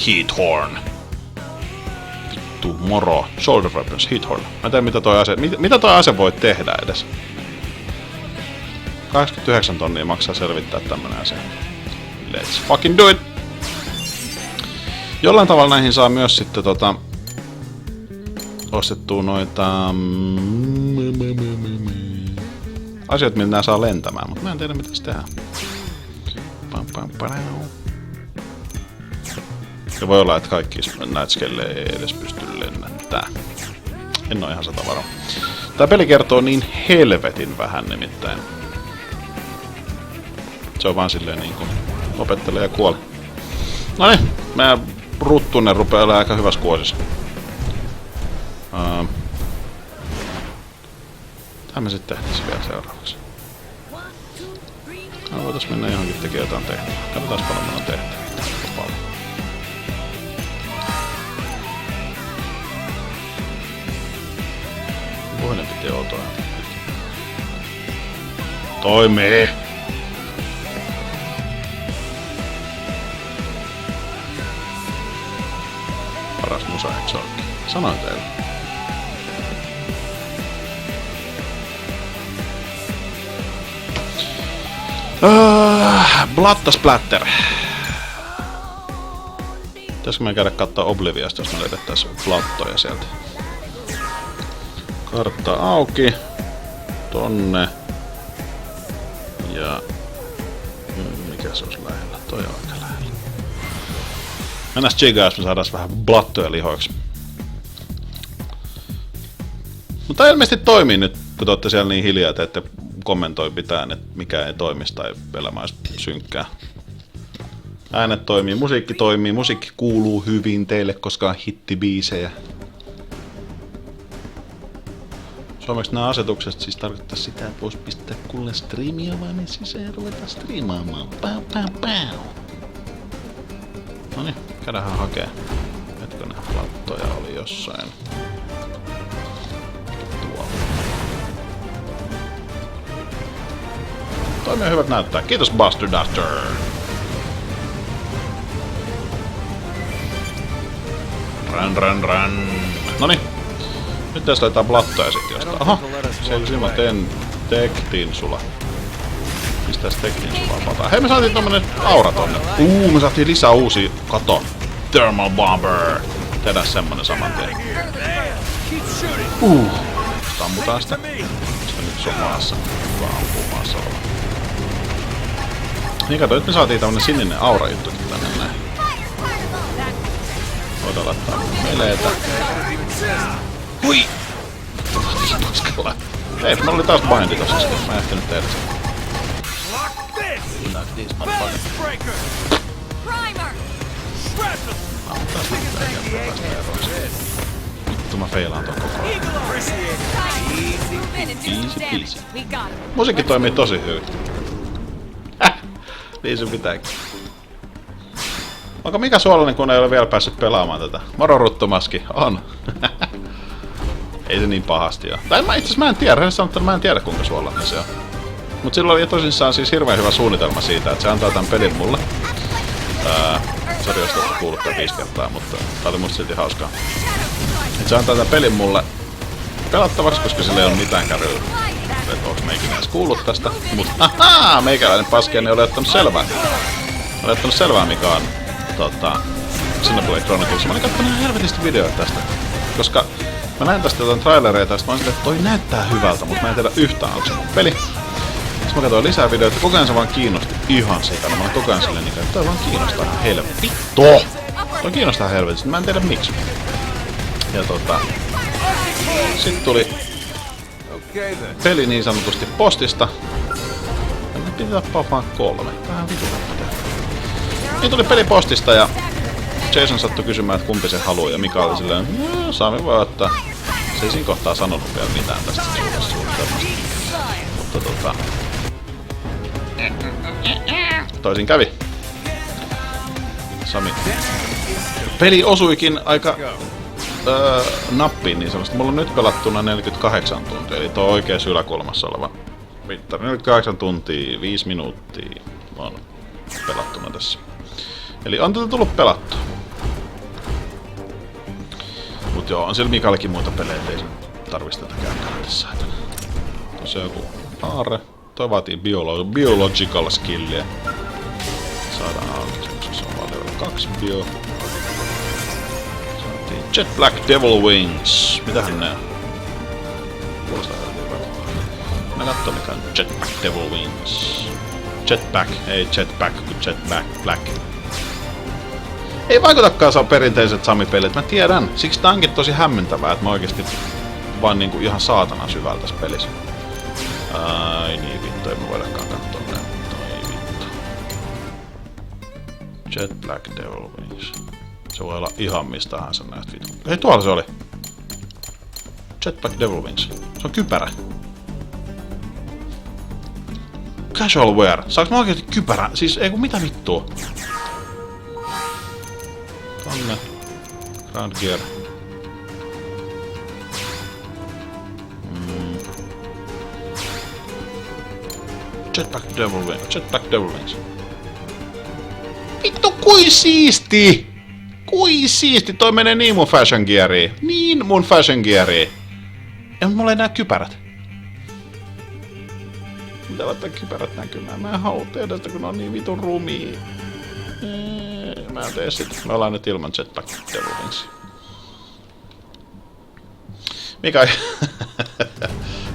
heat horn. Vittu moro. Shoulder weapons, heat horn. Mä en tiedä mitä toi ase... Mitä toi ase voi tehdä edes? 89 tonnia maksaa selvittää tämmönen asia. Let's fucking do it! Jollain tavalla näihin saa myös sitten ostettua noita... Asiat, millä nää saa lentämään, mutta mä en tiedä mitä se tehdään. Ja voi olla, että kaikki näitä skellejä ei edes pysty lennättää. En oo ihan 100 varma. Tää peli kertoo niin helvetin vähän nimittäin. Se on vaan silleen niinku lopettelee ja kuolee. Noniin, meidän ruttunen rupeaa olemaan aika hyvässä kuosissa. Mitä me sitten tehtäisiin vielä seuraavaksi? 1, 2, 3. No, voitais mennä johonkin tekemään jotain tehtävää. Katsotaan paljon meillä on tehtäviä. Aika paljon. Puhelin piti outoa. Toimii! Paras musa, eikö se ookin? Sanoin teille. Blatta Splatter. Pitäisikö me käydä kattoo Obliviasta, jos me löydettäis plattoja sieltä? Kartta auki. Tonne. Ja... mikä se olisi lähellä? Toi on aika lähellä. Mennään chigaa, jos me saadaan vähän blattoja lihoiksi. Mutta ilmeisesti toimii nyt, kun te ootte siellä niin hiljaa, että ette kommentoi mitään, että mikä ei toimisi tai elämä olisi synkkää. Äänet toimii, musiikki kuuluu hyvin teille, koska on hittibiisejä. Suomeksi nämä asetukset siis tarkoittaa sitä, että vois pistää kuule striimia vaan sisään ja ruveta striimaamaan. Noniin, käydähän hakee. Hetkonen, plattoja oli jossain. Tuolla. Toimii hyvät näyttää. Kiitos Buster Duster. Run. Noniin. Nyt tässä laitetaan blattoja sit jostain. Aha, silloin teen tektin sula. Pistääs tektin sulaa pataa. Hei, me saatiin tommonen aura tonne. Me saatiin lisää uusia. Kato. Thermal Bomber. Tehdään semmonen saman tien. Ammutaan sitä. Sitä nyt se on maassa. Vaan ampuu maassa olla. Niin kato, nyt me saatiin tämmönen sininen aura juttu tänne näin. Voidaan laittaa meleetä. Hui! Tuskella. Hei, mulla oli taas bindi tossa äsken. Mä en ehtinyt tehdä sen. Lock this motherfucker. Primer! Taas mitään kertaa päästä eroon. Vittu mä feilaan ton koko ajan. Easy. We got it. Musiikki toimii tosi hyvin. Niin se pitääkin. Onko mikä suolainen, kun ei ole vielä päässyt pelaamaan tätä? Moro Ruttumaski, on. Ei se niin pahasti oo. Tai mä en tiedä, rehellisesti sanottuna mä en tiedä kuinka suolainen se on. Mut sillä oli tosissaan siis hirveän hyvä suunnitelma siitä, että se antaa tän pelin mulle. Sori, jos tästä kuuluttaa 5 kertaa, mutta tää oli musta silti hauskaa. Et se antaa tän pelin mulle pelattavaksi, koska sillä ei ole mitään käryä. Et onks meikin edes kuullut tästä. Mut meikäläinen paskeen ei ole ottanut selvää. Olen ottanut selvää, mikä on Xenoblade Chronicles. Mä olin kattonut ihan helvetisti videoita tästä. Koska mä näin tästä jotain trailereita ja sit mä olin että toi näyttää hyvältä, mutta mä en tiedä yhtään onko se mun peli. Sitten mä katsoin lisää videoita, koko ajan se vaan kiinnosti ihan sikana. Mä olin koko ajan silleen, että toi vaan kiinnostaa ihan helvetistä. Toi kiinnostaa helvetistä, mä en tiedä miksi. Ja sit tuli peli niin sanotusti postista. Ja me piti tappaa vaan 3. Vähän vitulla pitää. Niin tuli peli postista ja Jason sattui kysymään, että kumpi se haluaa, ja Mika oli silleen, Sami voi ottaa. Se ei siinä kohtaa sanonut vielä mitään tästä suuresta suunnitelmasta. Mutta toisin kävi. Sami. Peli osuikin aika nappiin niin sanotusti. Mulla on nyt pelattuna 48 tuntia, eli tuo oikeassa yläkulmassa oleva mittari. 48 tuntia, 5 minuuttia on pelattuna tässä. Eli on tätä tullut pelattua. Mut joo, on siellä Mikallekin muita pelejä, ei sen tarvis tätä kääntää tässä. Tuossa on joku aare. Toi vaatii biological skillia. Saadaan auki, koska se on vaan level 2 bio. Saatiin Jet Black Devil Wings. Mitähän ne on? Kuulostaa hyvältä. Mä katson mikä on Jet Black Devil Wings. Jetpack, ei Jetpack, kun Jetpack Black. Ei vaikutakaan saa perinteiset Sami-pelit, mä tiedän. Siksi tää onkin tosi hämmentävää, että mä oikeesti vaan niinku ihan saatana syvällä tässä pelissä. Ai niin vittu, ei me voidakaan kattoo näin. Ai vittu. Jet Black Devil Wings. Se voi olla ihan mistä tahansa näistä vittu. Hei, tuolla se oli. Jet Black Devil Wings. Se on kypärä. casual wear. Saaks mä oikeesti kypärä? Siis ei kun mitä vittua? Tonne. Ground gear. Jetpack Devil Wings. Vittu kui siisti! Kui siisti! Toi menee niin mun fashion geariin. Niin mun fashion geariin. Ja mulla ei nää kypärät. Mitä laittaa kypärät näkymään? Mä en halua tehdä sitä, kun ne on niin vitun rumia. Mä en tee sit. Me ollaan nyt ilman Jetpack Devil Wings. Mikä...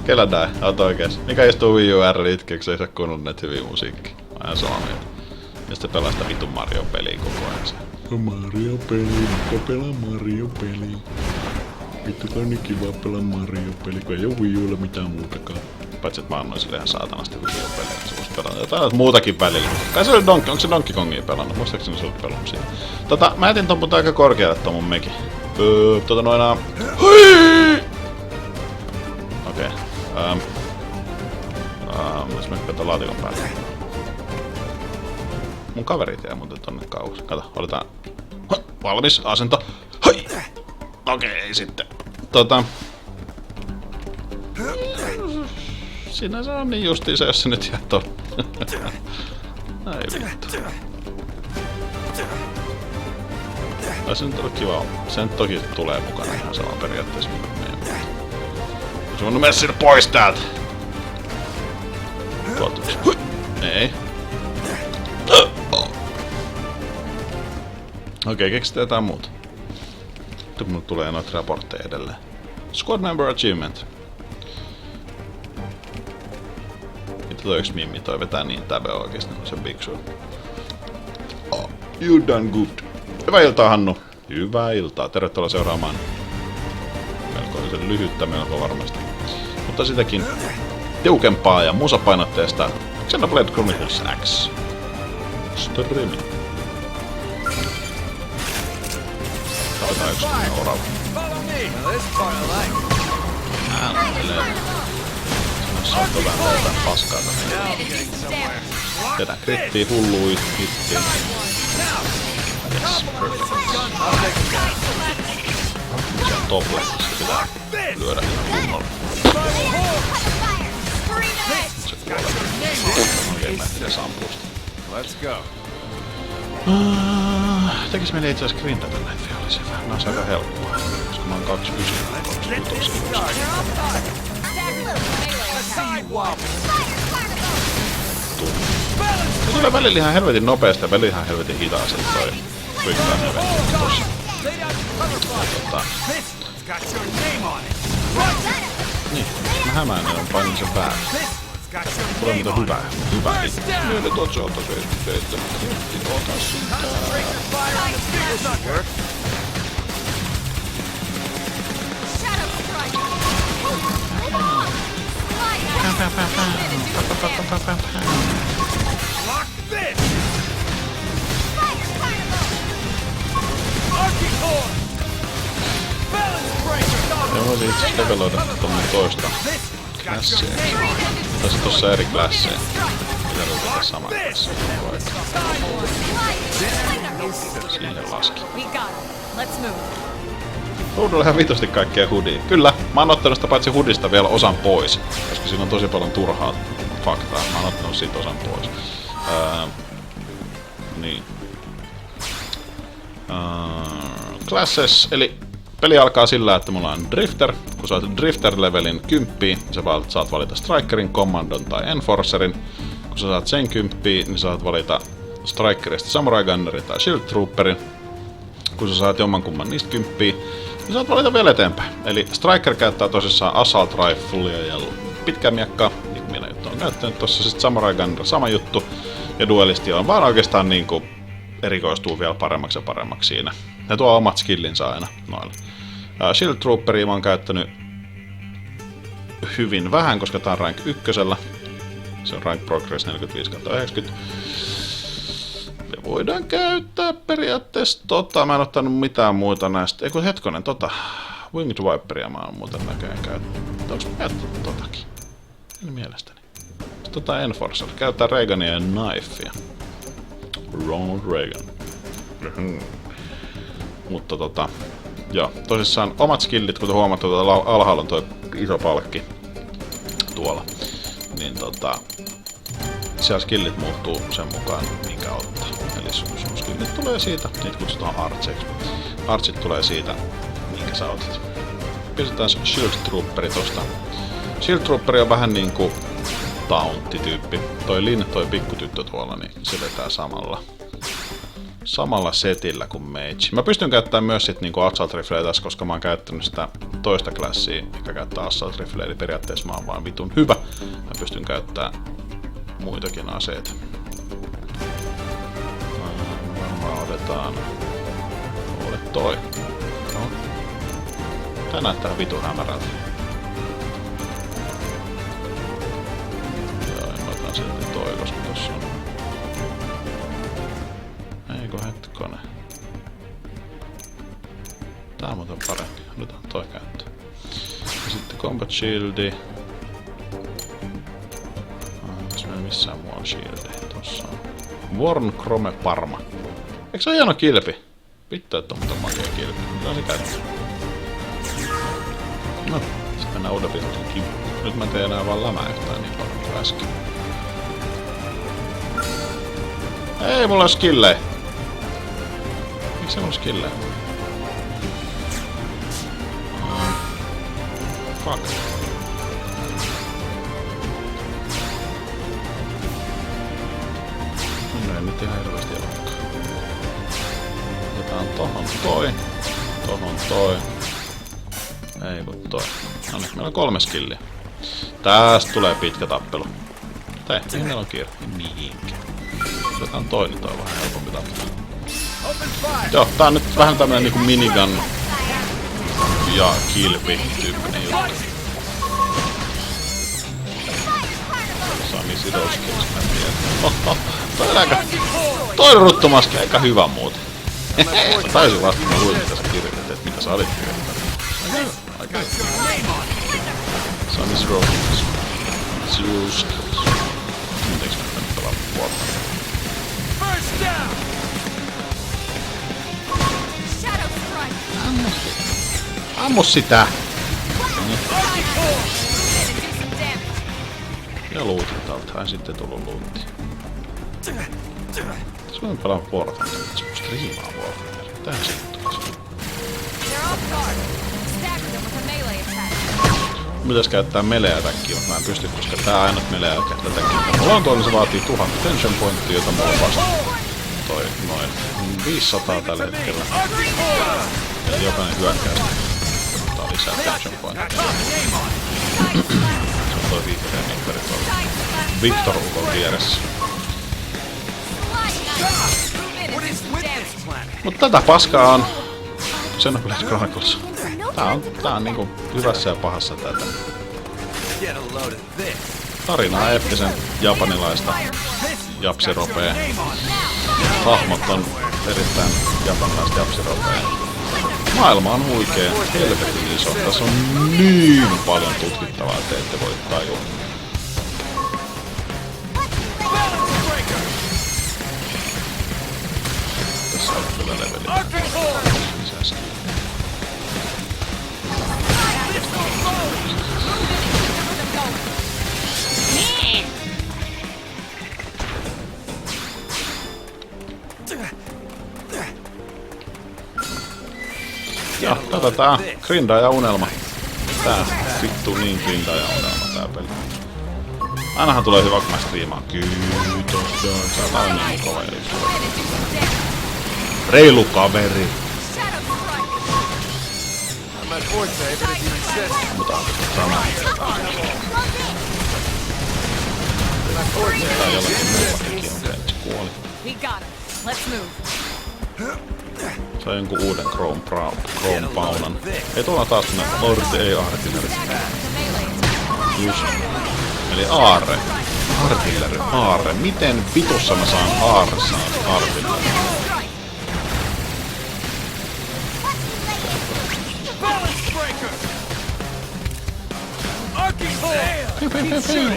Kela dai, oot oikees. Mikä istuu Wii U R itkeeksi, ei saa kuunnella näitä hyviä musiikkia. Mä en samaa mieltä. Ja sitten pelaa sitä vitun Mario-peliä koko ajan se. Mario-peli, mitä pelaa Mario-peli? Vittu kai niin kiva pelaa Mario-peli, kun ei oo Wii Ulla mitään muutakaan. Paitsi et mä annoin sille ihan saatanasti Wii U-pelejä, se voisi pelata jotain muutakin välillä. Kai se oli onko se Donkey Kongia pelannut? Muistaakseni se oli pelannut siitä. Mä jätin ton aika korkealle ton mun mekin. Noina... Okei. Jos mä hyppään ton laatikon päälle. Mun kaverit jää muuten tonne kauas. Kato, otetaan... Valmis, asento. Hoi! Okei, sitten. Siinä se on niin justiin se, jos se nyt jää tonne. Ai vittu. Se nyt on kiva. Se nyt toki tulee mukana ihan sama periaatteessa. Se on mennä sinne pois täältä. Tuotuksi. Ei. Okei, keksitään jotain muuta. Nyt mulle tulee noita raportteja edelleen. Squad Member Achievement. Mitä toi yks mimmi toi vetää niin täbe oikeesti, on se Big Show. Oh, you done good. Hyvää iltaa, Hannu. Hyvää iltaa. Tervetuloa seuraamaan. Melkoisen lyhyttä melko varmasti. Mutta sitäkin tiukempaa ja musapainotteesta Xenoblade Chronicles X. Streami. Otetaan yksi orava. Saatto vähän jotain paskaa tänne. Tehdään krittiä, hullua hittiä. Yes, perfect. Se on tople, se pitää lyödä ihan kunnolla. Se kuolee. Okei, mä en tiedä sampuusta. Let's go. Tekis meille itse asiassa grindata näitä vihollisia vähän. Nää on aika helppoa, koska mä oon 29. Se tulee välillä ihan helvetin nopeasti ja välillä ihan helvetin hitaasti toi Quick Time Event tossa. Niin, mä hämään ne on painin sen päälle. Tulee mitä hyvää. Hyvää hitti. Myöden tuot se ottaa seitsemän. Hitti ota sitä. Ja voisin itse asiassa leveloida tuonne toista klasseja. Tässä tossa eri klasseja. Pitää ruveta saman klasseen. Siihen laski. Ruudulla ihan vitosti kaikkea hudia. Kyllä, mä oon ottanut sitä paitsi hudista vielä osan pois. Koska siinä on tosi paljon turhaa faktaa. Mä oon ottanut siitä osan pois. Niin. Classes, eli peli alkaa sillä, että mulla on Drifter. Kun sä oot Drifter-levelin 10, sä saat valita Strikerin, Commandon tai Enforcerin. Kun sä saat sen 10, niin saat valita Strikerista Samurai Gunnerin tai Shield Trooperin. Kun sä saat jommankumman niistä 10, niin saat valita vielä eteenpäin. Eli Striker käyttää tosissaan Assault Riflea ja pitkää miekkaa, niin kuin minä juttu on käyttänyt tossa. Sitten Samurai Gunner sama juttu. Ja Duelisti on vaan oikeastaan niinku erikoistuu vielä paremmaksi ja paremmaksi siinä. Ne tuo omat skillinsä aina noille. Shield Trooperia mä oon käyttänyt hyvin vähän, koska tää on rank 1. Se on rank progress 45/90. Me voidaan käyttää periaatteessa mä en ottanut mitään muuta näistä. Eiku hetkonen, Winged Viperia mä oon muuten näköjään käyttänyt. Onks mä käyttänyt totakin? En mielestäni. Enforcer. Käyttää Reagania ja Knifea. Ronald Reagan. Mutta joo, tosissaan omat skillit, kuten huomattu, alhaalla on toi iso palkki tuolla. Niin siellä skillit muuttuu sen mukaan, minkä ottaa. Eli sun skillit tulee siitä, niitä kutsutaan artseiksi. Artsit tulee siitä, minkä sä otat. Pistetään Shield Trooperi tosta. Shield Trooperi on vähän niinku tauntti-tyyppi. Toi Lin, toi pikkutyttö tuolla, niin se vetää samalla setillä kuin Mage. Mä pystyn käyttämään myös sit niinku Assault Rifleä tässä, koska mä oon käyttänyt sitä toista klassia, mikä käyttää Assault Rifleä, eli periaatteessa mä oon vaan vitun hyvä. Mä pystyn käyttämään muitakin aseita. Varmaan otetaan... Ole toi. No. Tää näyttää vitun hämärältä. Joo, mä otan sitten toi, koska tossa on... Eikö hetkonen. Tää on muuten parempi. Otetaan toi käyttöön. Ja sitten Combat Shieldi. Tässä ei missään muualla shieldi. Tossa on. Worn Chrome Parma. Eikö se ole hieno kilpi? Vittu, että on muuten makea kilpi. Mitä se käyttää? No, sitten mennään uuden vihollisen kimppuun. Nyt mä teen enää vaan lämäyttää niin paljon kuin äsken. Ei mulla ole skillejä. Miksi mulla on skillejä? Fuck. No ei nyt ihan hirveesti olekaan. Otetaan tohon toi. Tohon toi. Ei kun toi. No niin, meillä on 3 skilliä. Tästä tulee pitkä tappelu. Tää, mihin meillä on kiire? Mihinkä? Otetaan toi, niin toi on vähän helpompi tappelu. Joo, tää on nyt vähän tämmönen niinku minigun ja kilpi tyyppinen juttu. Sami Sidoskils, mä tiedän. Toi ruttumaski aika hyvä muuten. Mä taisin vasta, mä luin mitä sä kirjoitit, että mitä sä olit kirjoittanut. Aika hyvä. Sami Sidoskils. Mitenks mä nyt pelaa puolta? Ammu sitä! Ja luutit täältä, ei sitten tullut luutti. Tässä voin pelaa Warfare, mutta se on striimaa Warfare. Tää sitten tulisi. Mitäs käyttää melee-attackia, mutta mä en pysty, koska tää ainut melee-attackia. Mulla on tuolla, se vaatii 1000 tension pointtia, jota mulla on vasta toi noin 500 tällä hetkellä. Ja jokainen hyökkäys ottaa lisää tension pointtia. Se on toi vihreä mikkari tuolla Victor Ukon vieressä. Mut tätä paskaa on Xenoblade Chronicles. Tää on niinku hyvässä ja pahassa tätä. Tarinaa eeppisen japanilaista japsiropea. Hahmot on erittäin japanilaista japsiropea. Maailma on huikea, helvetin iso. Tässä on niin paljon tutkittavaa, että ette voi tajua. Tässä on kyllä leveli. Lisäski. Ja katsotaan grinda ja unelma. Tää vittu niin grinda ja unelma tää peli. Ainahan tulee hyvä kun mä striimaan. Kiitos, sä oot niin kova eri. Reilu kaveri. Mutta sama. Tää jollakin muullakin on se kuoli. Sai jonkun uuden Chrome Paunan. Ei tuolla taas näitä ei artillery. Just. Eli aarre. Artillery. Aarre. Miten vitussa mä saan aarre artillery?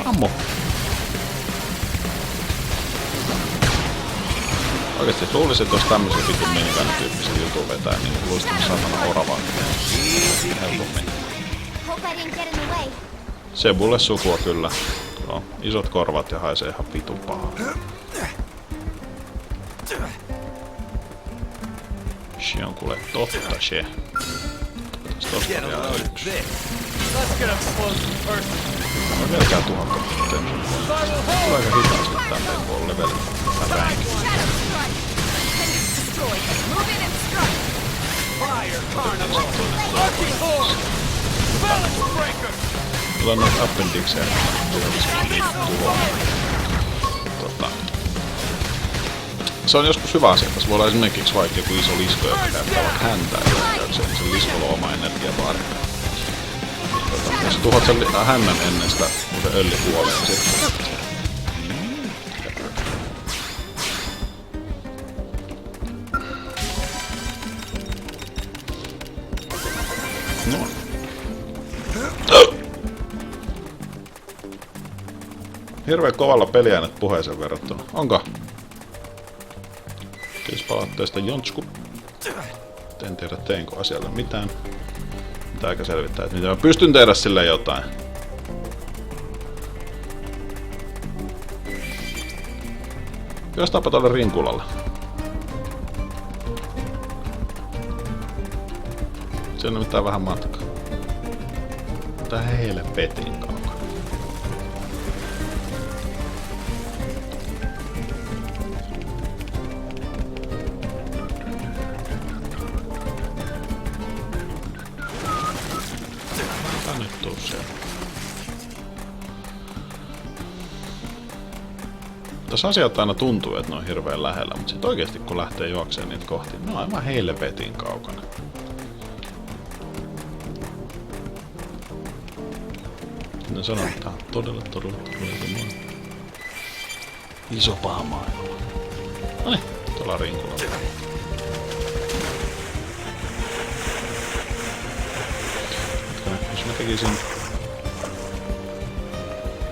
Ammo. Oikeesti luulisin, että jos tämmösen vitun minigun-tyyppisen jutun vetää, niin luulisin, että saatana oravaa helpommin. Hope I didn't get in the way. Sebulle sukua kyllä. No, isot korvat ja haisee ihan vitun pahaa. Se on kuule totta se. Tosta Get a vielä load of yksi. this. Let's get up close and personal. On melkein 1000 sitten. Tulee aika hitaasti tälleen, kun on leveli. Tai rank. Shadow strike. Appendix destroyed. Move in and strike. Fire carnival. Arcing horn. Balance breaker. Tulee noita appendikseja. Se on joskus hyvä asia. Tässä voi olla esimerkiksi vaikka joku iso lisko, joka käyttää vaikka häntää. Ja sen liskolla on oma energiabaari. Jos sä tuhot sen hännän ennen sitä, kun se ölli kuolee, niin sitten... No. Hirveän kovalla peliäänet puheeseen verrattuna. Onko? Kiitos palautteesta Jonsku. En tiedä teinko asialle mitään. Pitääkö selvittää, että mitä mä pystyn tehdä sille jotain. Jostaanpa tuolle Rinkulalle. Se on nimittäin vähän matkaa. Tää helvetin kaukana. Tää nyt tuu siellä. Tässä asiat aina tuntuu, että ne on hirveän lähellä, mutta sit oikeesti kun lähtee juokseen niitä kohti, ne on aivan helvetin kaukana. Ne sanoo, että tää on todella iso paha maailma. Noniin, tuolla Rinkulla. Jos mä tekisin...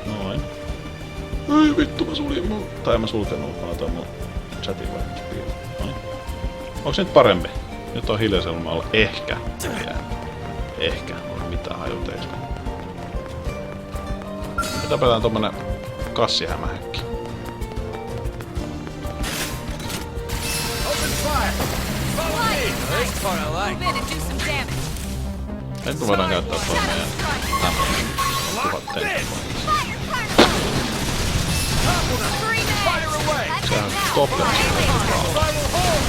Noin. Ei vittu, mä suljin mun... Tai en mä sulkenut, mä laitan mun chatin vaikka piirre. Noniin. Onks nyt parempi? Nyt on hiljaisella ehkä. Ehkä. On mitään hajuteista. Me tapetaan tommonen kassihämähäkki. Open fire. Follow me. That's part I like. Move in and do some damage. Nyt me voidaan käyttää toi meidän tämmönen 1000 Fire away. sehän on koppia. Spiral horn.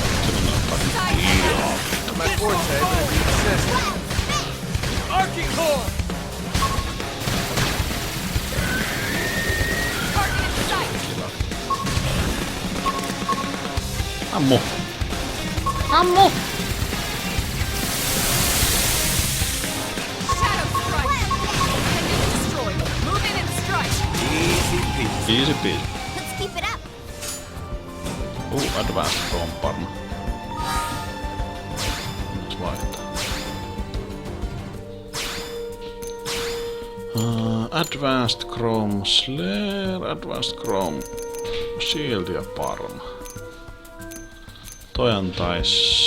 My forte, but if you insist. Arcing horn. Target in sight. Ammu! Ammu! Shadow strike. Appendix destroyed. Move in and strike. Easy peasy. Easy peasy. Let's keep it up. Advanced Chrome Parma. Nyt vaihtaa. Advanced Chrome Slayer, Advanced Chrome Shield ja Parma. Toi antais...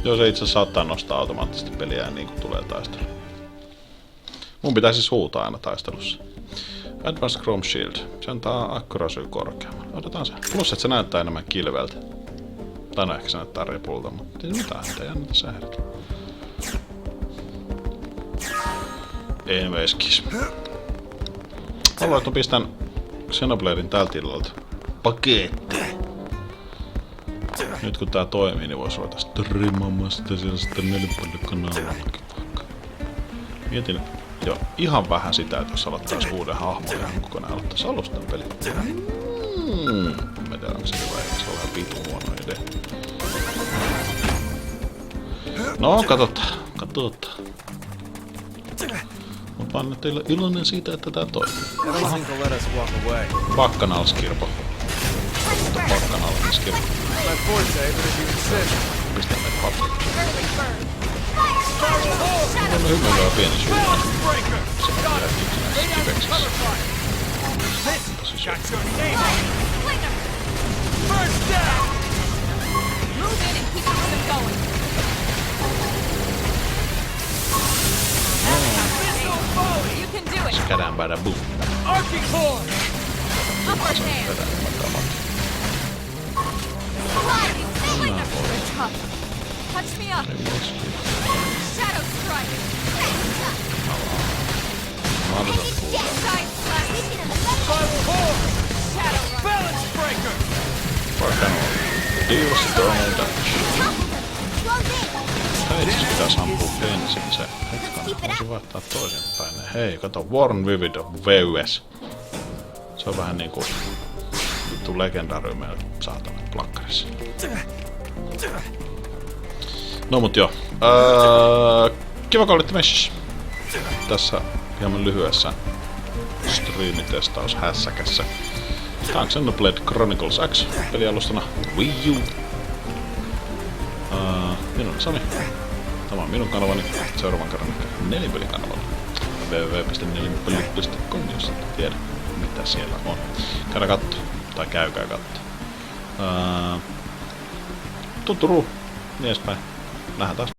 Joo, se itse saattaa nostaa automaattisesti peliä niin kuin tulee taistelu. Mun pitää siis huutaa aina taistelussa. Advanced Chrome Shield. Se antaa accuracy korkeamman. Otetaan se. Plus, että se näyttää enemmän kilveltä. Tai no ehkä se näyttää repulta, mutta ei mitään, ei anneta sähdellä. Anyways. Haluan, että mä pistän Xenobladein tältä illalta pakettiin. Nyt kun tää toimii, niin vois ruveta striimaamaan sitä siellä sitten 4 kanaavallakin vaikka. Mietin jo ihan vähän sitä, että jos aloittaisi uuden hahmon ja kokonaan aloittaisi alustan peli. Mä tiedän, onko se hyvä, eikä se ole vähän vitun huono idea. No, katsotaan. Mä panen teille iloinen siitä, että tää toimii. I don't think they'll let us walk away. Bakkanalskirpo. Bakkanalskirpo. My forte, but if you insist. Pistän meitä pappiin. Early burn. On hymyilyä pieni syy. Balance breaker. Se on Got vielä it. Lay down kiveksissä. cover fire. This got your name on it. Slinger! First down! Move in and keep the rhythm going. Missile volley! You can do it. Kädään päädä boom. Arching core! Upper hand. Vedän nämä kamat. Sliding slinger. You're tough. Touch me up. Shadow strike. Mahdolliset kuulla. Side slash. Buzz core! Shadow run. Balance breaker! Vaikka deals thermal damage. Tää itse asiassa pitäisi ampua ensin se. Hetkaan, voisin vaihtaa toisinpäin. Hei, kato, Warn Vivid VUS. Se on vähän niinku vittu legendary meillä saatana plakkarissa. No mut joo. Kiva kun olitte messissä. Tässä hieman lyhyessä striimitestaus hässäkässä. Tää on Xenoblade Chronicles X pelialustana Wii U. Minä olen Sami. Tämä on minun kanavani. Seuraavan kerran Nelinpelikanavalla. www.nelinpeli.com, jos et tiedä mitä siellä on. Käydä katto. Tai käykää katto. Tutturuu. Niin edespäin. Nähdään taas.